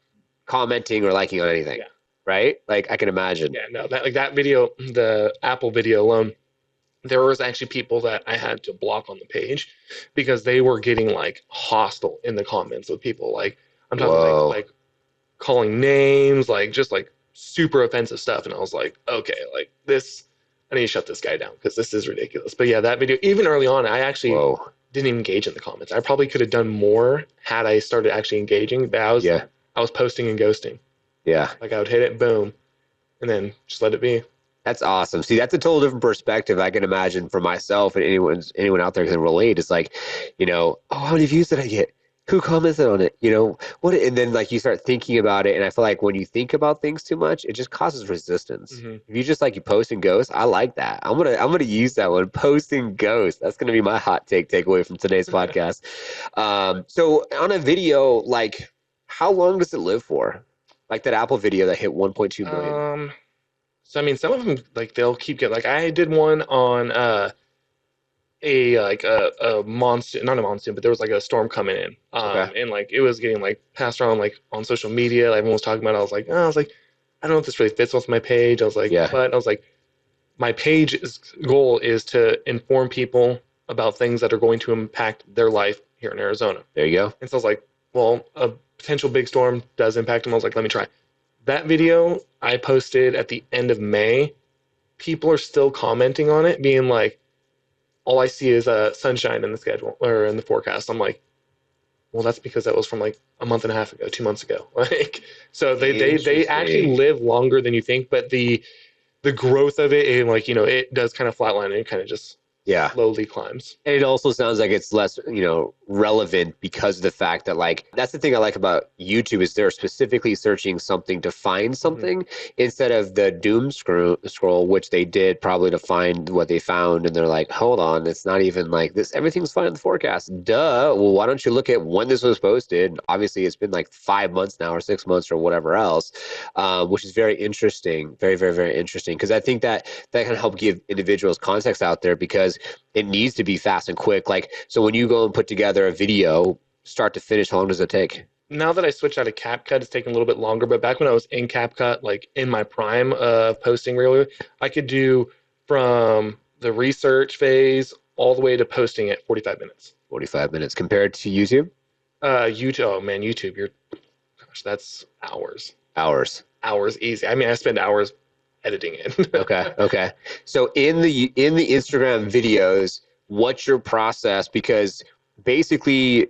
commenting or liking on anything. Yeah. Right? Like I can imagine. Yeah, no, that video, the Apple video alone, there was actually people that I had to block on the page because they were getting like hostile in the comments with people. Like I'm talking like calling names, like just like super offensive stuff. And I was like, okay, like this, I need to shut this guy down because this is ridiculous. But yeah, that video, even early on, I actually didn't even engage in the comments. I probably could have done more had I started actually engaging. But I was posting and ghosting. Yeah. Like I would hit it, boom, and then just let it be. That's awesome. See, that's a total different perspective I can imagine for myself and anyone out there can relate. It's like, oh, how many views did I get? Who commented on it? What? And then like you start thinking about it, and I feel like when you think about things too much, it just causes resistance. If you just like you post and ghost, I like that. I'm gonna use that one. Post and ghost. That's gonna be my hot takeaway from today's podcast. So on a video, like, how long does it live for? Like that Apple video that hit 1.2 million. So I mean, some of them like they'll keep getting. Like I did one on a monsoon, not a monsoon, but there was like a storm coming in, and like it was getting like passed around like on social media. Like, everyone was talking about it. I was like, I don't know if this really fits with my page. I was like, but I was like, my page's goal is to inform people about things that are going to impact their life here in Arizona. There you go. And so I was like, well, a potential big storm does impact them. I was like, let me try. That video I posted at the end of May. People are still commenting on it, being like, all I see is sunshine in the schedule or in the forecast. I'm like, well, that's because that was from like a month and a half ago, 2 months ago. Like, so they actually live longer than you think, but the growth of it, and like, it does kind of flatline and it kind of just Yeah. slowly climbs. And it also sounds like it's less, relevant because of the fact that like that's the thing I like about YouTube is they're specifically searching something to find Mhm. something instead of the scroll, which they did probably to find what they found, and they're like, hold on, it's not even like this. Everything's fine in the forecast. Duh. Well, why don't you look at when this was posted? Obviously, it's been like 5 months now or 6 months or whatever else, which is very interesting, very, very, very interesting because I think that can help give individuals context out there because it needs to be fast and quick. Like, so when you go and put together a video, start to finish, how long does it take? Now that I switched out of CapCut, it's taking a little bit longer. But back when I was in CapCut, like in my prime of posting regularly, I could do from the research phase all the way to posting it 45 minutes. 45 minutes compared to YouTube? YouTube, oh man, YouTube, gosh, that's hours, Hours. hours easy. I mean, I spend hours editing Okay. it. Okay. So in the Instagram videos, what's your process? Because basically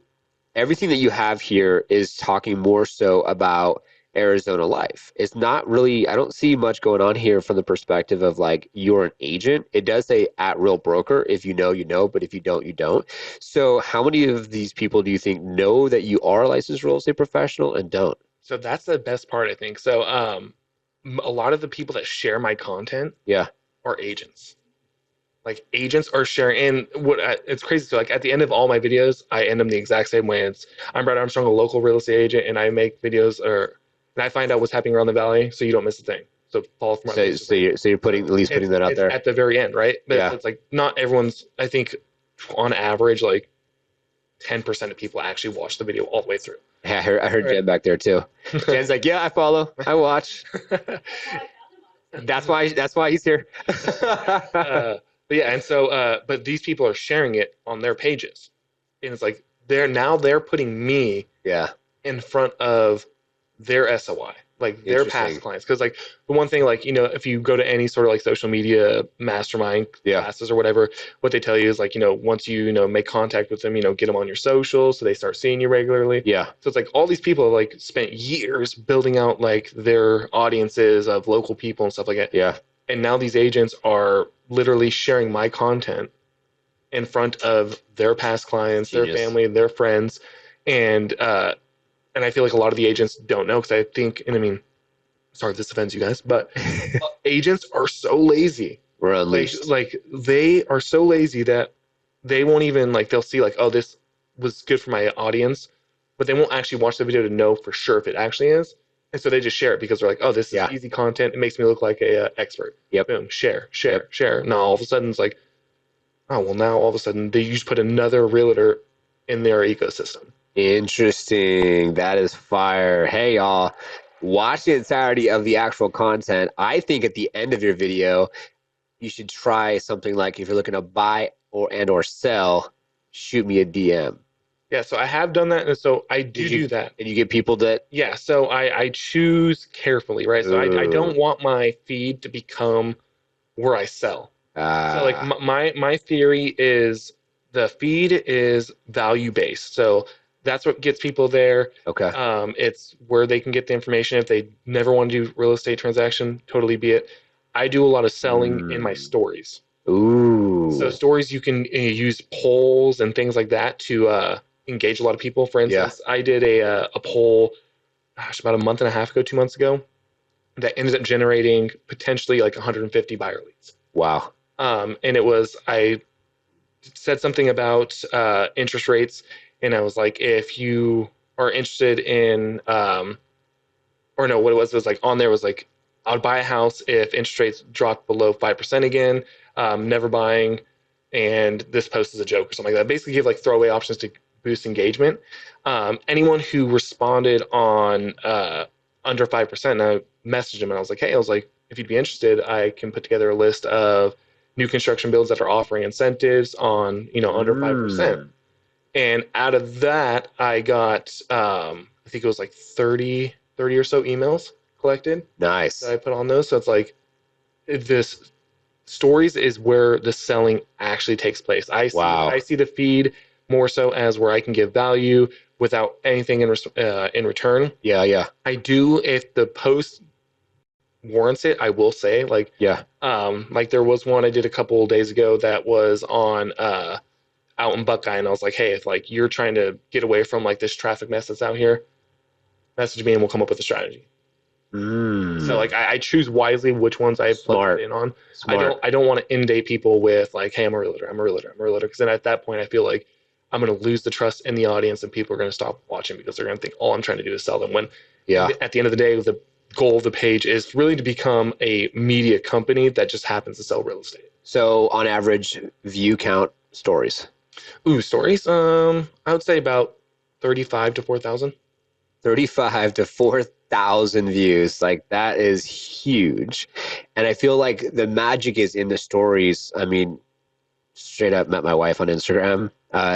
everything that you have here is talking more so about Arizona life. It's not really, I don't see much going on here from the perspective of like you're an agent. It does say at real broker. If you know, you know, but if you don't, you don't. So how many of these people do you think know that you are a licensed real estate professional and don't? So that's the best part, I think. So, a lot of the people that share my content Yeah. are agents. Like agents are sharing, and it's crazy. So, like at the end of all my videos, I end them the exact same way. I'm Brad Armstrong, a local real estate agent, and I make videos, and I find out what's happening around the valley, so you don't miss a thing. So follow for my So, links. so you're putting at least putting that out It's there. at the very end, right? But Yeah. it's like not everyone's. I think on average, like 10% of people actually watch the video all the way through. Yeah, I heard Right. Jen back there too. Jen's like, yeah, I follow, I watch. That's why he's here. But yeah, and so but these people are sharing it on their pages, and it's like they're putting me Yeah, in front of their SOI, like their past interesting. clients. Because like the one thing, like if you go to any sort of like social media mastermind Yeah, classes or whatever, what they tell you is like once you make contact with them, get them on your socials so they start seeing you regularly. yeah, So it's like all these people have like spent years building out like their audiences of local people and stuff like that. yeah. And now these agents are literally sharing my content in front of their past clients, their Genius. family, their friends, and I feel like a lot of the agents don't know because I think, and I mean, sorry if this offends you guys, but agents are so lazy. We're Like unleashed. like they are so lazy that they won't even like they'll see like, oh, this was good for my audience, but they won't actually watch the video to know for sure if it actually is. And so they just share it because they're like, oh, this is Yeah. easy content. It makes me look like a expert. Yep. Boom, share, share, Yep. share. Now all of a sudden it's like, oh well, now all of a sudden they just put another realtor in their ecosystem. Interesting. That is fire. Hey, y'all. Watch the entirety of the actual content. I think at the end of your video, you should try something like if you're looking to buy or sell, shoot me a DM. Yeah, so I have done that, and so I Did do you that. and you get people that Yeah, so I choose carefully, right? So I ooh, don't want my feed to become where I sell. So like ah, my theory is the feed is value based. So that's what gets people there. okay. It's where they can get the information if they never want to do real estate transaction, totally be it. I do a lot of selling in my Mm. stories. So Ooh. stories you can use polls and things like that to engage a lot of people. For Yeah. instance, I did a poll, gosh, about a month and a half ago, 2 months ago, that ended up generating potentially like 150 buyer leads. Wow. And it was I said something about interest rates, and I was like, if you are interested in, or no, what it was like on there was like, I would buy a house if interest rates drop below 5% again. Never buying, and this post is a joke or something like that. Basically, give like throwaway options to boost engagement. Anyone who responded on under 5%, and I messaged him and I was like, hey, I was like, if you'd be interested, I can put together a list of new construction builds that are offering incentives on under 5%. Mm. And out of that, I got I think it was like 30 or so emails collected that Nice. I put on those. So it's like this stories is where the selling actually takes place. I Wow. see the feed more so as where I can give value without anything in return. Yeah, yeah. I do if the post warrants it, I will say. Yeah. Like there was one I did a couple of days ago that was on out in Buckeye, and I was like, hey, if like you're trying to get away from like this traffic mess that's out here, message me and we'll come up with a strategy. So like I choose wisely which ones I plug Smart. in on. Smart. I don't want to inundate people with like, hey, I'm a realtor, I'm a realtor, I'm a realtor, because then at that point I feel like I'm going to lose the trust in the audience and people are going to stop watching because they're going to think all I'm trying to do is sell them. When Yeah. at the end of the day, the goal of the page is really to become a media company that just happens to sell real estate. So on average, view count stories. Ooh, stories. I would say about 35 to 4,000. 35 to 4,000 views. Like that is huge. And I feel like the magic is in the stories. I mean, straight up met my wife on Instagram.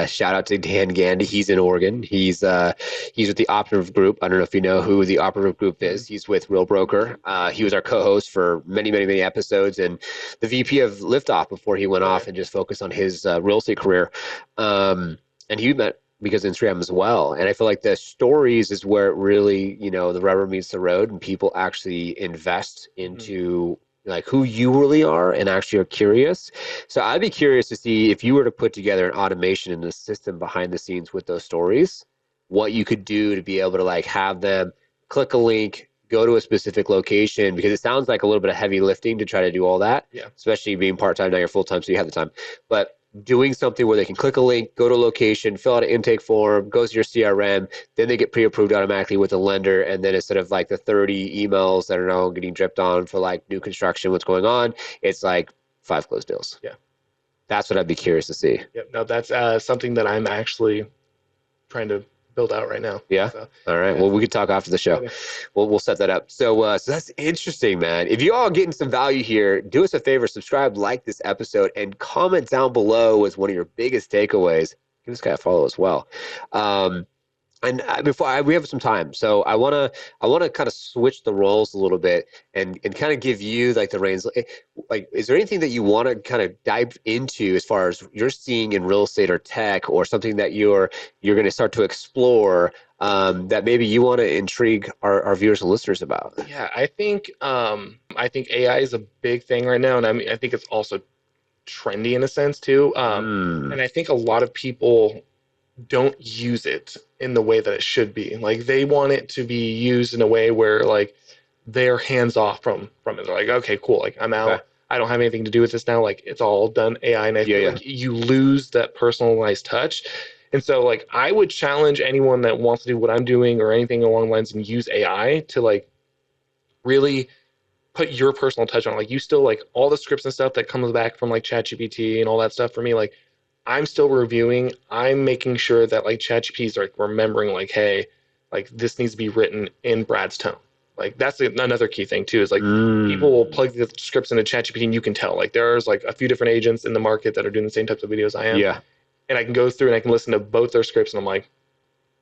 Shout out to Dan Gandy. He's in Oregon. He's with the Operative Group. I don't know if you know who the Operative Group is. He's with Real Broker. He was our co-host for many, many, many episodes, and the VP of Liftoff before he went off and just focused on his real estate career. And he met because Instagram as well. And I feel like the stories is where it really, the rubber meets the road, and people actually invest into like who you really are and actually are curious. So I'd be curious to see if you were to put together an automation in the system behind the scenes with those stories, what you could do to be able to like have them click a link, go to a specific location, because it sounds like a little bit of heavy lifting to try to do all that. Yeah. Especially being part-time, now you're full-time, so you have the time. But doing something where they can click a link, go to a location, fill out an intake form, goes to your CRM, then they get pre-approved automatically with a lender, and then instead of like the 30 emails that are now getting dripped on for like new construction, what's going on, it's like 5 closed deals. Yeah. That's what I'd be curious to see. Yep. No, that's something that I'm actually trying to build out right now. Yeah. So, all right. Yeah. Well, we could talk after the show. Okay. We'll set that up. So that's interesting, man. If you all getting some value here, do us a favor, subscribe, like this episode, and comment down below as one of your biggest takeaways. Give this guy a follow as well. And we have some time, so I wanna kind of switch the roles a little bit and kind of give you like the reins. Like, is there anything that you want to kind of dive into as far as you're seeing in real estate or tech, or something that you're going to start to explore that maybe you want to intrigue our viewers and listeners about? Yeah, I think AI is a big thing right now, and I mean I think it's also trendy in a sense too. And I think a lot of people don't use it in the way that it should be. Like they want it to be used in a way where like they're hands off from it. They're like, okay, cool. Like I'm out. Okay. I don't have anything to do with this now. Like it's all done AI, and I feel like you lose that personalized touch. And so like I would challenge anyone that wants to do what I'm doing or anything along the lines and use AI to like really put your personal touch on it. Like you still like all the scripts and stuff that comes back from like ChatGPT and all that stuff for me, like I'm still reviewing. I'm making sure that like ChatGPT is like remembering like, hey, like this needs to be written in Brad's tone. Like that's another key thing too, is like people will plug the scripts into ChatGPT and you can tell like there's like a few different agents in the market that are doing the same types of videos I am. Yeah. And I can go through and I can listen to both their scripts and I'm like,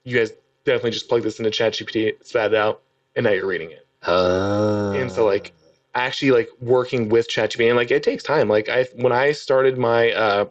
you guys definitely just plug this into ChatGPT, spat it out, and now you're reading it. And so like actually like working with ChatGPT, and like it takes time. Like when I started my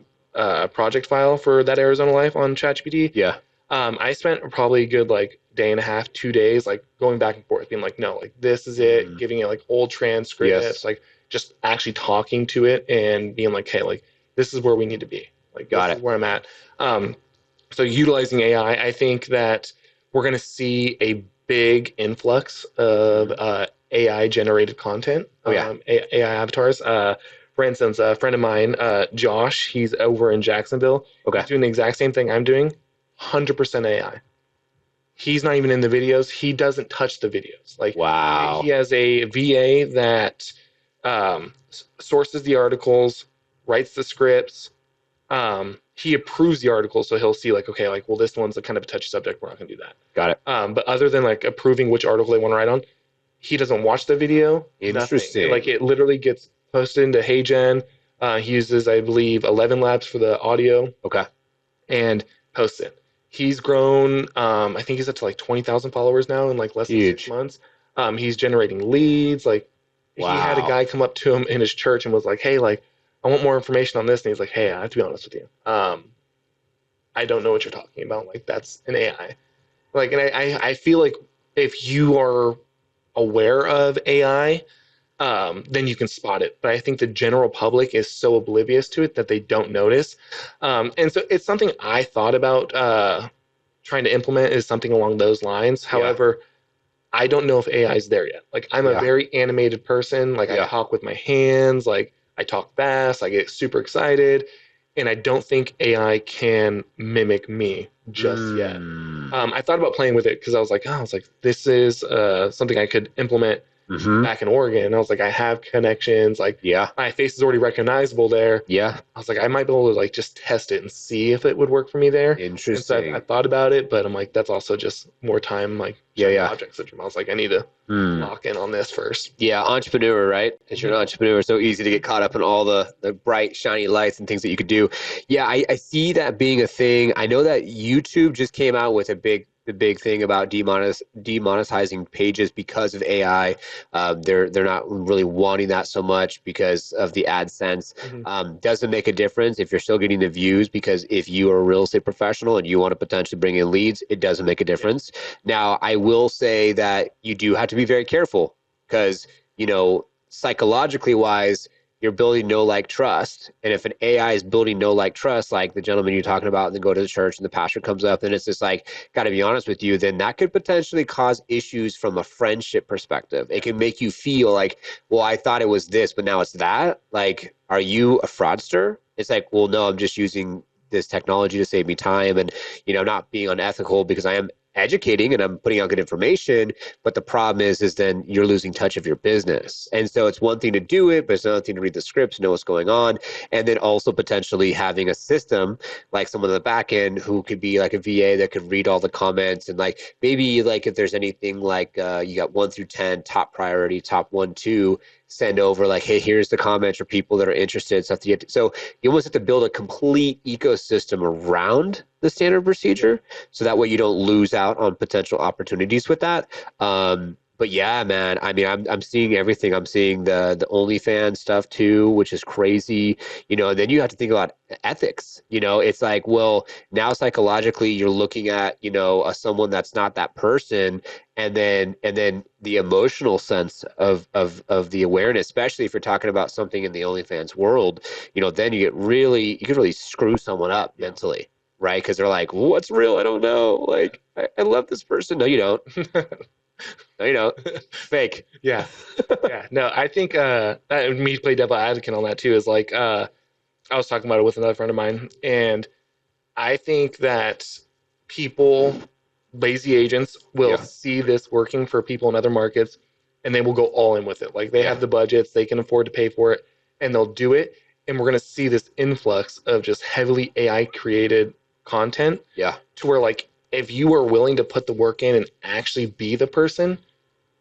project file for that Arizona Life on ChatGPT. Yeah. I spent probably a good like day and a half, 2 days, like going back and forth, being like, no, like this is it, giving it like old transcripts, like just actually talking to it and being like, hey, like this is where we need to be. Like this is where I'm at. So utilizing AI, I think that we're going to see a big influx of AI generated content. AI avatars. For instance, a friend of mine, Josh, he's over in Jacksonville. Okay. He's doing the exact same thing I'm doing, 100% AI. He's not even in the videos. He doesn't touch the videos. Like, wow. He has a VA that sources the articles, writes the scripts. He approves the articles, so he'll see like, okay, like, well, this one's a kind of a touchy subject. We're not going to do that. Got it. But other than like approving which article they want to write on, he doesn't watch the video. Interesting. Like it literally gets posted into HeyGen. He uses, I believe, 11 Labs for the audio. Okay. And posts it. He's grown, I think he's up to like 20,000 followers now in like less than 6 months. He's generating leads. Like he had a guy come up to him in his church and was like, hey, like, I want more information on this. And he's like, hey, I have to be honest with you. I don't know what you're talking about. Like that's an AI. Like, and I feel like if you are aware of AI, then you can spot it. But I think the general public is so oblivious to it that they don't notice. And so it's something I thought about trying to implement is something along those lines. Yeah. However, I don't know if AI is there yet. Like I'm a Yeah. very animated person. Like I Yeah. talk with my hands, like I talk fast, I get super excited, and I don't think AI can mimic me just yet. Mm. I thought about playing with it because I was like, this is something I could implement Mm-hmm. back in Oregon. And I was like, I have connections. Like Yeah. my face is already recognizable there. Yeah. I was like, I might be able to like just test it and see if it would work for me there. And so I Interesting. thought about it, but I'm like, that's also just more time like Yeah. shiny Yeah. object syndrome. I was like, I need to Hmm. lock in on this first. Yeah, entrepreneur, right? As you're an entrepreneur, it's so easy to get caught up in all the bright, shiny lights and things that you could do. Yeah, I see that being a thing. I know that YouTube just came out with the big thing about demonetizing pages because of AI. They're not really wanting that so much because of the AdSense. Mm-hmm. Doesn't make a difference if you're still getting the views, because if you are a real estate professional and you want to potentially bring in leads, it doesn't make a difference. Now, I will say that you do have to be very careful because, psychologically wise, you're building know like trust. And if an AI is building know like trust, like the gentleman you're talking about, and then go to the church and the pastor comes up and it's just like, got to be honest with you, then that could potentially cause issues from a friendship perspective. It can make you feel like, well, I thought it was this, but now it's that. Like, are you a fraudster? It's like, well, no, I'm just using this technology to save me time and, not being unethical because I am educating and I'm putting out good information. But the problem is then you're losing touch of your business. And so it's one thing to do it, but it's another thing to read the scripts, know what's going on. And then also potentially having a system like someone on the back end who could be like a VA that could read all the comments and like maybe like if there's anything like you got 1 through 10, top priority, top 1, 2, send over like, hey, here's the comments for people that are interested. Stuff to so you almost have to build a complete ecosystem around the standard procedure so that way you don't lose out on potential opportunities with that. But yeah, man, I mean, I'm seeing everything. I'm seeing the OnlyFans stuff too, which is crazy. And then you have to think about ethics. It's like, well, now psychologically you're looking at, someone that's not that person, and then the emotional sense of the awareness, especially if you're talking about something in the OnlyFans world, then you could really screw someone up mentally, right? Because they're like, what's real? I don't know. Like, I love this person. No, you don't. No, you don't. It's fake. Yeah. Yeah. No, I think that me play devil advocate on that too is like I was talking about it with another friend of mine, and I think that people, lazy agents, will Yeah. see this working for people in other markets and they will go all in with it. Like they Yeah. have the budgets, they can afford to pay for it, and they'll do it. And we're going to see this influx of just heavily AI created content Yeah. to where, like, if you are willing to put the work in and actually be the person,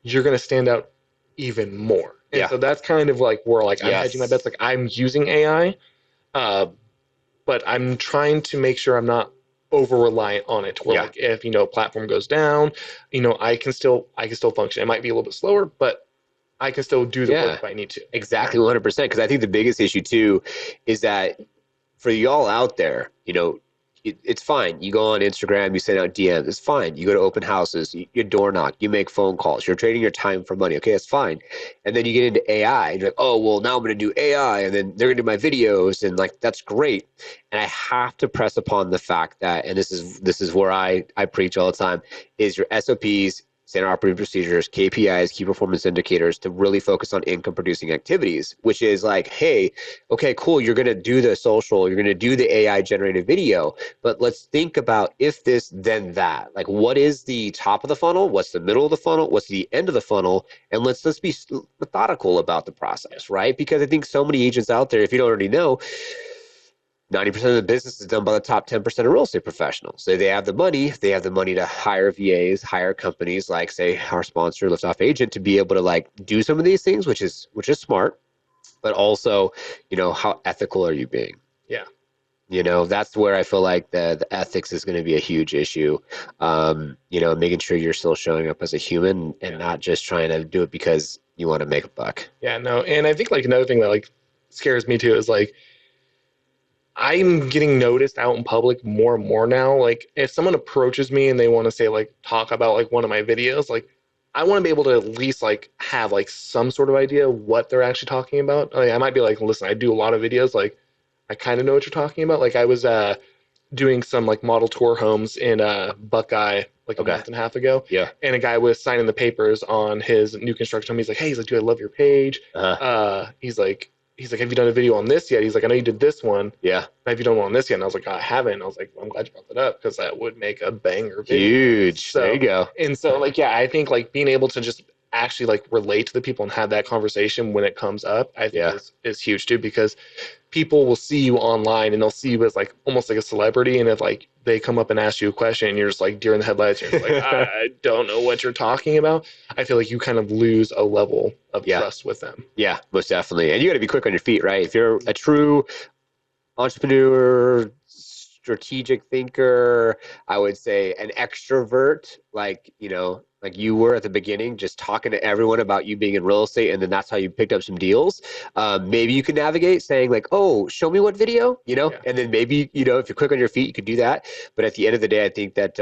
you're going to stand out even more. And Yeah. so that's kind of like where, like, I'm hedging my bets. Yes. Like, I'm using AI, uh, but I'm trying to make sure I'm not over reliant on it. Where Yeah. like if platform goes down, I can still function. It might be a little bit slower, but I can still do the work Yeah. if I need to. Exactly, 100%. Because I think the biggest issue too is that for y'all out there, it's fine. You go on Instagram, you send out DMs. It's fine. You go to open houses, you door knock, you make phone calls. You're trading your time for money. Okay, that's fine. And then you get into AI, and you're like, oh, well, now I'm going to do AI, and then they're going to do my videos, and like that's great. And I have to press upon the fact that, and this is where I preach all the time, is your SOPs, standard operating procedures, KPIs, key performance indicators, to really focus on income producing activities, which is like, hey, okay, cool, you're going to do the social, you're going to do the AI generated video, but let's think about if this, then that. Like, what is the top of the funnel? What's the middle of the funnel? What's the end of the funnel? And let's be methodical about the process, right? Because I think so many agents out there, if you don't already know, 90% of the business is done by the top 10% of real estate professionals. So they have the money. They have the money to hire VAs, hire companies like, say, our sponsor, Liftoff Agent, to be able to like do some of these things, which is smart. But also, how ethical are you being? Yeah. That's where I feel like the ethics is going to be a huge issue. Making sure you're still showing up as a human and not just trying to do it because you want to make a buck. Yeah, no. And I think like another thing that like scares me too is like I'm getting noticed out in public more and more now. Like if someone approaches me and they want to say like talk about like one of my videos, like I want to be able to at least like have like some sort of idea what they're actually talking about. Like, I might be like, listen, I do a lot of videos, like I kind of know what you're talking about. Like I was doing some like model tour homes in Buckeye like a Okay. month and a half ago, Yeah. and a guy was signing the papers on his new construction home. He's like, hey, he's like, dude, I love your page. He's like, have you done a video on this yet? He's like, I know you did this one. Yeah. Have you done one on this yet? And I was like, I haven't. And I was like, well, I'm glad you brought that up because that would make a banger video. Huge. So, there you go. and so like, yeah, I think like being able to just actually like relate to the people and have that conversation when it comes up, I think is huge too, because people will see you online and they'll see you as like almost like a celebrity. And if like they come up and ask you a question and you're just like deer in the headlights, you're just like, I don't know what you're talking about. I feel like you kind of lose a level of trust with them. Yeah, most definitely. And you got to be quick on your feet, right? If you're a true entrepreneur, strategic thinker, I would say an extrovert, like, you know, like you were at the beginning, just talking to everyone about you being in real estate, and then that's how you picked up some deals. Maybe you can navigate saying like, oh, show me what video, you know, and then maybe, you know, if you're quick on your feet, you could do that. But at the end of the day, I think that,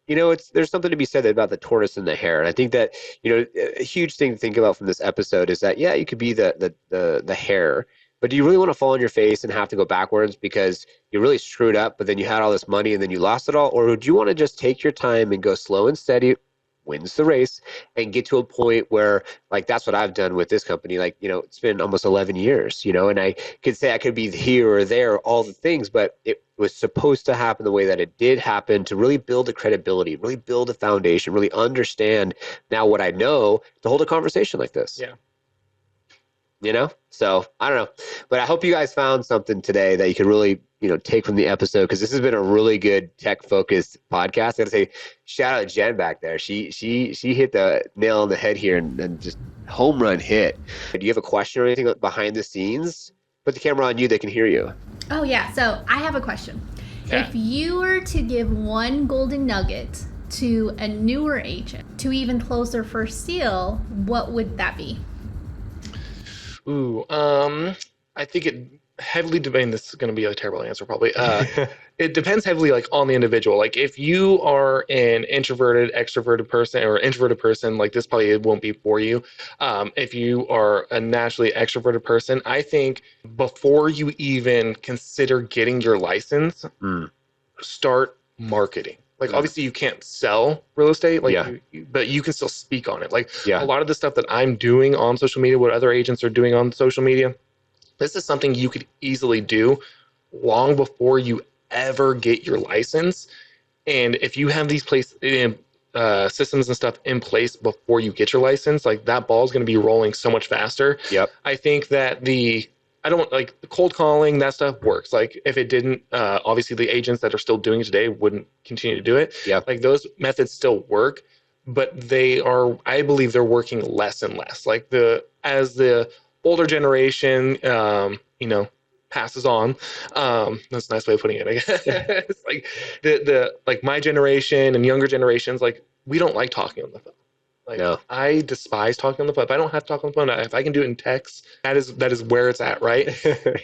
you know, there's something to be said about the tortoise and the hare. And I think that, you know, a huge thing to think about from this episode is that, yeah, you could be the hare, but do you really want to fall on your face and have to go backwards because you really screwed up, but then you had all this money and then you lost it all? Or would you want to just take your time and go slow and steady, wins the race, and get to a point where, like, that's what I've done with this company. Like, you know, it's been almost 11 years, you know, and I could say I could be here or there, all the things, but it was supposed to happen the way that it did happen to really build the credibility, really build a foundation, really understand now what I know to hold a conversation like this. Yeah. You know, so I don't know, but I hope you guys found something today that you could really, you know, take from the episode, because this has been a really good tech focused podcast. I gotta say, shout out Jen back there. She hit the nail on the head here and just home run hit. Do you have a question or anything behind the scenes? Put the camera on you; they can hear you. Oh yeah. So I have a question. Yeah. If you were to give one golden nugget to a newer agent to even close their first deal, what would that be? Ooh, I think it heavily depends. This is going to be a terrible answer, probably. It depends heavily, like, on the individual. Like, if you are an introverted, extroverted person, or introverted person, like, this probably won't be for you. If you are a naturally extroverted person, I think before you even consider getting your license, start marketing. Like, obviously you can't sell real estate, like, but you can still speak on it. Like, a lot of the stuff that I'm doing on social media, what other agents are doing on social media, this is something you could easily do long before you ever get your license. And if you have these systems and stuff in place before you get your license, like, that ball is going to be rolling so much faster. I think that I don't like cold calling, that stuff works. Like, if it didn't, obviously the agents that are still doing it today wouldn't continue to do it. Like, those methods still work, but I believe they're working less and less. Like, as the older generation, you know, passes on. That's a nice way of putting it, I guess. It's like like my generation and younger generations, like, we don't like talking on the phone. Like, I despise talking on the phone. If I don't have to talk on the phone, if I can do it in text, that is where it's at, right?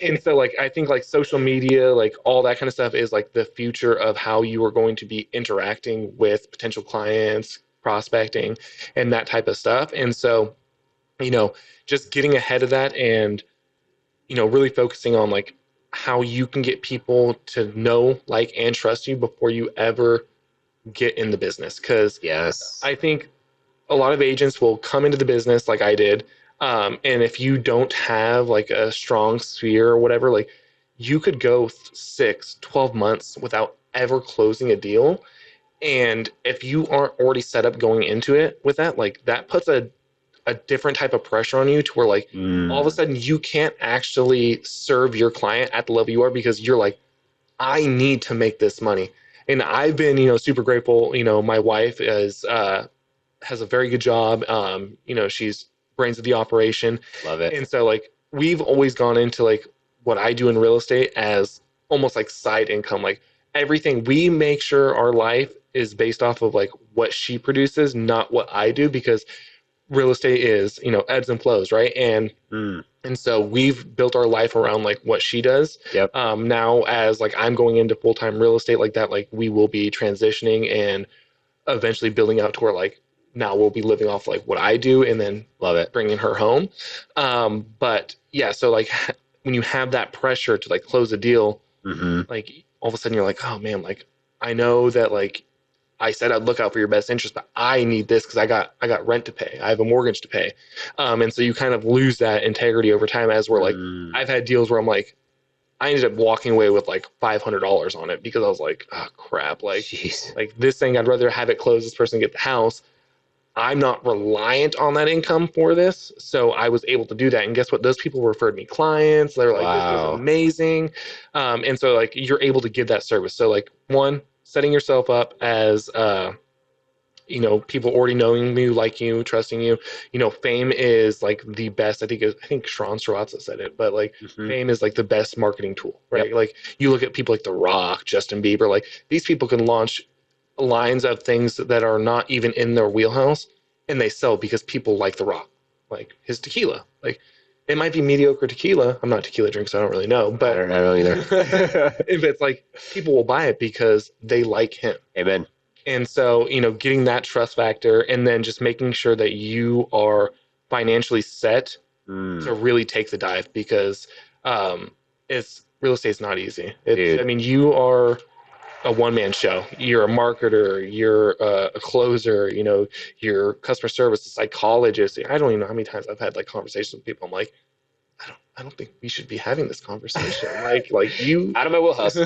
And so, like, I think, like, social media, like, all that kind of stuff is, like, the future of how you are going to be interacting with potential clients, prospecting, and that type of stuff. And so, you know, just getting ahead of that and, you know, really focusing on, like, how you can get people to know, like, and trust you before you ever get in the business. Because I think a lot of agents will come into the business like I did. And if you don't have, like, a strong sphere or whatever, like, you could go 6-12 months without ever closing a deal. And if you aren't already set up going into it with that, like, that puts a different type of pressure on you to where, like, all of a sudden you can't actually serve your client at the level you are, because you're like, I need to make this money. And I've been, you know, super grateful. You know, my wife has a very good job. You know, she's brains of the operation. Love it. And so, like, we've always gone into, like, what I do in real estate as almost like side income. Like, everything, we make sure our life is based off of, like, what she produces, not what I do, because real estate is, you know, ebbs and flows, right? And so we've built our life around, like, what she does. Now, as, like, I'm going into full-time real estate like that, like, we will be transitioning and eventually building out to where, like, now we'll be living off like what I do and then Love it. bringing her home. But yeah, so like when you have that pressure to like close a deal, like all of a sudden you're like, oh man, like I know that like I said I'd look out for your best interest, but I need this because I got rent to pay. I have a mortgage to pay. And so you kind of lose that integrity over time as we're like, I've had deals where I'm like, I ended up walking away with like $500 on it because I was like, oh crap, like, Jeez. like this thing, I'd rather have it close, this person get the house. I'm not reliant on that income for this. So I was able to do that. And guess what? Those people referred me clients. They were like, this was amazing. And so like you're able to give that service. So like one, setting yourself up as you know, people already knowing you, liking you, trusting you. You know, fame is like the best. I think Sharon Srivatsa said it, but like fame is like the best marketing tool, right? Like you look at people like The Rock, Justin Bieber, like these people can launch lines of things that are not even in their wheelhouse, and they sell because people like The Rock, like his tequila. Like it might be mediocre tequila. I'm not a tequila drinker, so I don't really know, but I don't either. if it's like people will buy it because they like him. Amen. And so, you know, getting that trust factor and then just making sure that you are financially set to really take the dive because it's real estate's not easy. I mean, you are a one-man show. You're a marketer, you're a closer, you know, you're customer service, a psychologist. I don't even know how many times I've had like conversations with people. I'm like, I don't think we should be having this conversation. like you out of my wheelhouse.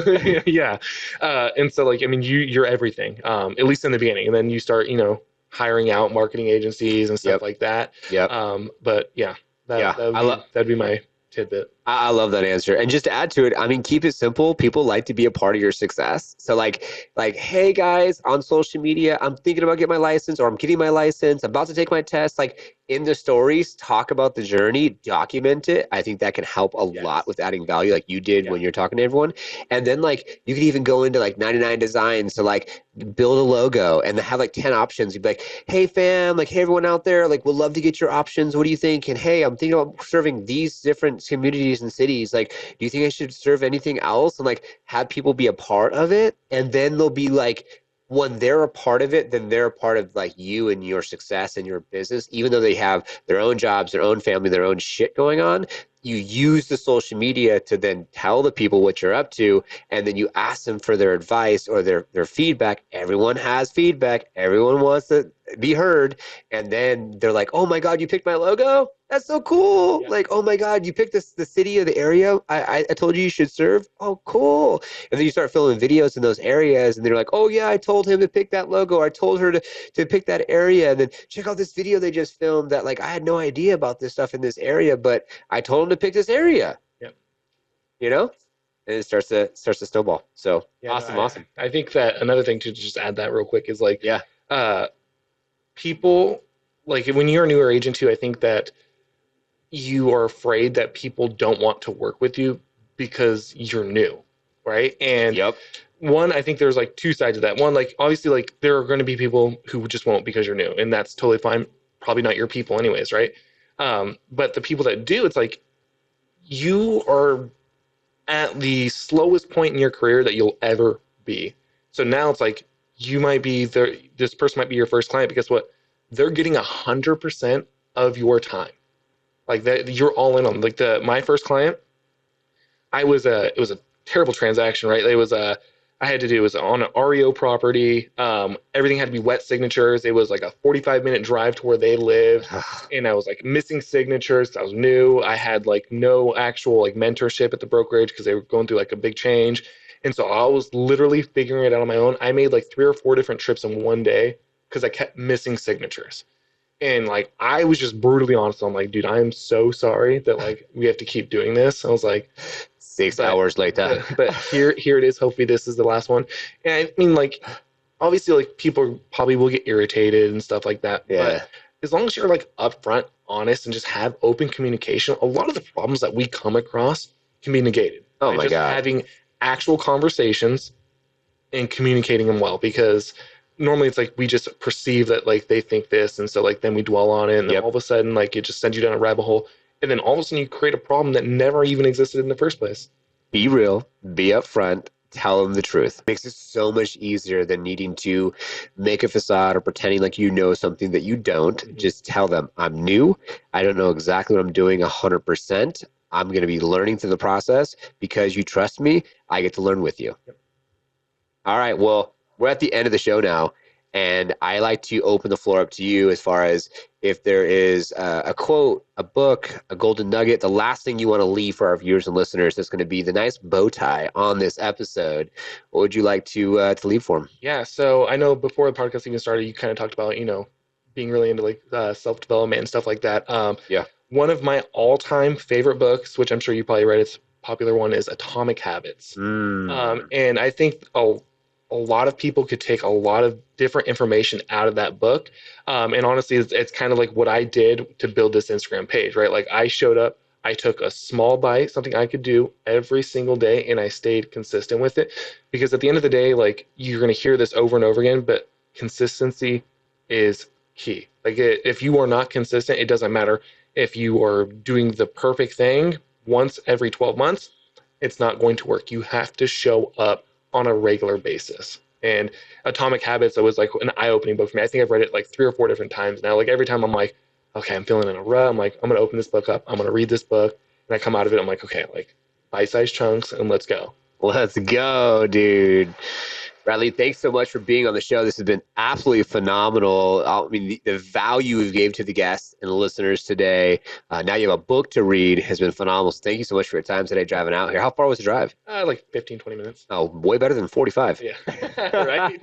yeah. And so like, I mean, you're everything, at least in the beginning. And then you start, you know, hiring out marketing agencies and stuff like that. But yeah, that'd be my tidbit. I love that answer. And just to add to it, I mean, keep it simple. People like to be a part of your success. So like, hey guys, on social media, I'm thinking about getting my license, or I'm getting my license, I'm about to take my test. Like in the stories, talk about the journey, document it. I think that can help a lot with adding value, like you did when you're talking to everyone. And then like, you could even go into like 99 designs. So like build a logo and have like 10 options. You'd be like, hey fam, like, hey everyone out there, like we'd love to get your options. What do you think? And hey, I'm thinking about serving these different communities and cities. Like, do you think I should serve anything else? And like have people be a part of it. And then they'll be like, when they're a part of it, then they're a part of like you and your success and your business, even though they have their own jobs, their own family, their own shit going on. You use the social media to then tell the people what you're up to, and then you ask them for their advice or their feedback. Everyone has feedback. Everyone wants to be heard. And then they're like, oh my God, you picked my logo? That's so cool. Like, oh my God, you picked the city or the area I told you should serve? Oh, cool. And then you start filming videos in those areas, and they're like, oh yeah, I told him to pick that logo. I told her to pick that area. And then check out this video they just filmed that like I had no idea about this stuff in this area, but I told him to pick this area. You know? And it starts to snowball. So awesome. I think that another thing to just add that real quick is like, people, like when you're a newer agent too, I think that you are afraid that people don't want to work with you because you're new, right? And one, I think there's like two sides of that. One, like obviously like there are going to be people who just won't because you're new, and that's totally fine. Probably not your people anyways, right? But the people that do, it's like you are at the slowest point in your career that you'll ever be. So now it's like you might be this person might be your first client because what? They're getting 100% of your time. Like that, you're all in on. Like my first client, it was a terrible transaction, right? It was it was on an REO property. Everything had to be wet signatures. It was like a 45-minute drive to where they lived, and I was like missing signatures. I was new. I had like no actual like mentorship at the brokerage because they were going through like a big change, and so I was literally figuring it out on my own. I made like 3 or 4 different trips in one day because I kept missing signatures. And like, I was just brutally honest. I'm like, dude, I'm so sorry that like we have to keep doing this. I was like, 6 hours later. But here it is. Hopefully this is the last one. And I mean, like, obviously like people probably will get irritated and stuff like that. But as long as you're like upfront, honest, and just have open communication, a lot of the problems that we come across can be negated. Oh my God. Having actual conversations and communicating them well, because normally it's like we just perceive that like they think this, and so like then we dwell on it, and then all of a sudden like it just sends you down a rabbit hole, and then all of a sudden you create a problem that never even existed in the first place. Be real, be upfront, tell them the truth. Makes it so much easier than needing to make a facade or pretending like you know something that you don't. Just tell them, I'm new. I don't know exactly what I'm doing 100%. I'm going to be learning through the process. Because you trust me, I get to learn with you. Yep. All right. Well, we're at the end of the show now. And I like to open the floor up to you as far as if there is a quote, a book, a golden nugget, the last thing you want to leave for our viewers and listeners that's going to be the nice bow tie on this episode. What would you like to leave for them? Yeah, so I know before the podcast even started, you kind of talked about, being really into like self-development and stuff like that. Yeah. One of my all-time favorite books, which I'm sure you probably read, it's a popular one, is Atomic Habits. And I think a lot of people could take a lot of different information out of that book. And honestly, it's kind of like what I did to build this Instagram page, right? Like I showed up, I took a small bite, something I could do every single day, and I stayed consistent with it. Because at the end of the day, like you're going to hear this over and over again, but consistency is key. Like if you are not consistent, it doesn't matter if you are doing the perfect thing once every 12 months, it's not going to work. You have to show up on a regular basis. And Atomic Habits, it was like an eye-opening book for me. I think I've read it like 3 or 4 different times now. Like every time I'm like, okay, I'm feeling in a rut. I'm like, I'm going to open this book up. I'm going to read this book. And I come out of it. I'm like, okay, like bite-sized chunks and let's go. Let's go, dude. Bradley, thanks so much for being on the show. This has been absolutely phenomenal. I mean, the value we've gave to the guests and the listeners today. Now you have a book to read has been phenomenal. So thank you so much for your time today driving out here. How far was the drive? Like 15, 20 minutes. Oh, way better than 45. Yeah. Right.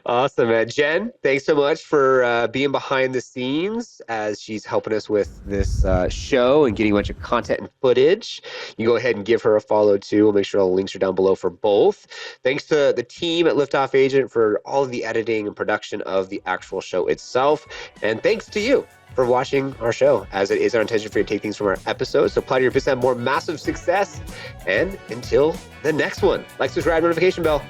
Awesome, man. Jen, thanks so much for being behind the scenes as she's helping us with this show and getting a bunch of content and footage. You go ahead and give her a follow too. We'll make sure all the links are down below for both. Thanks to the team at Liftoff Agent for all of the editing and production of the actual show itself. And thanks to you for watching our show, as it is our intention for you to take things from our episodes. So apply to your business and have more massive success. And until the next one, like, subscribe, notification bell.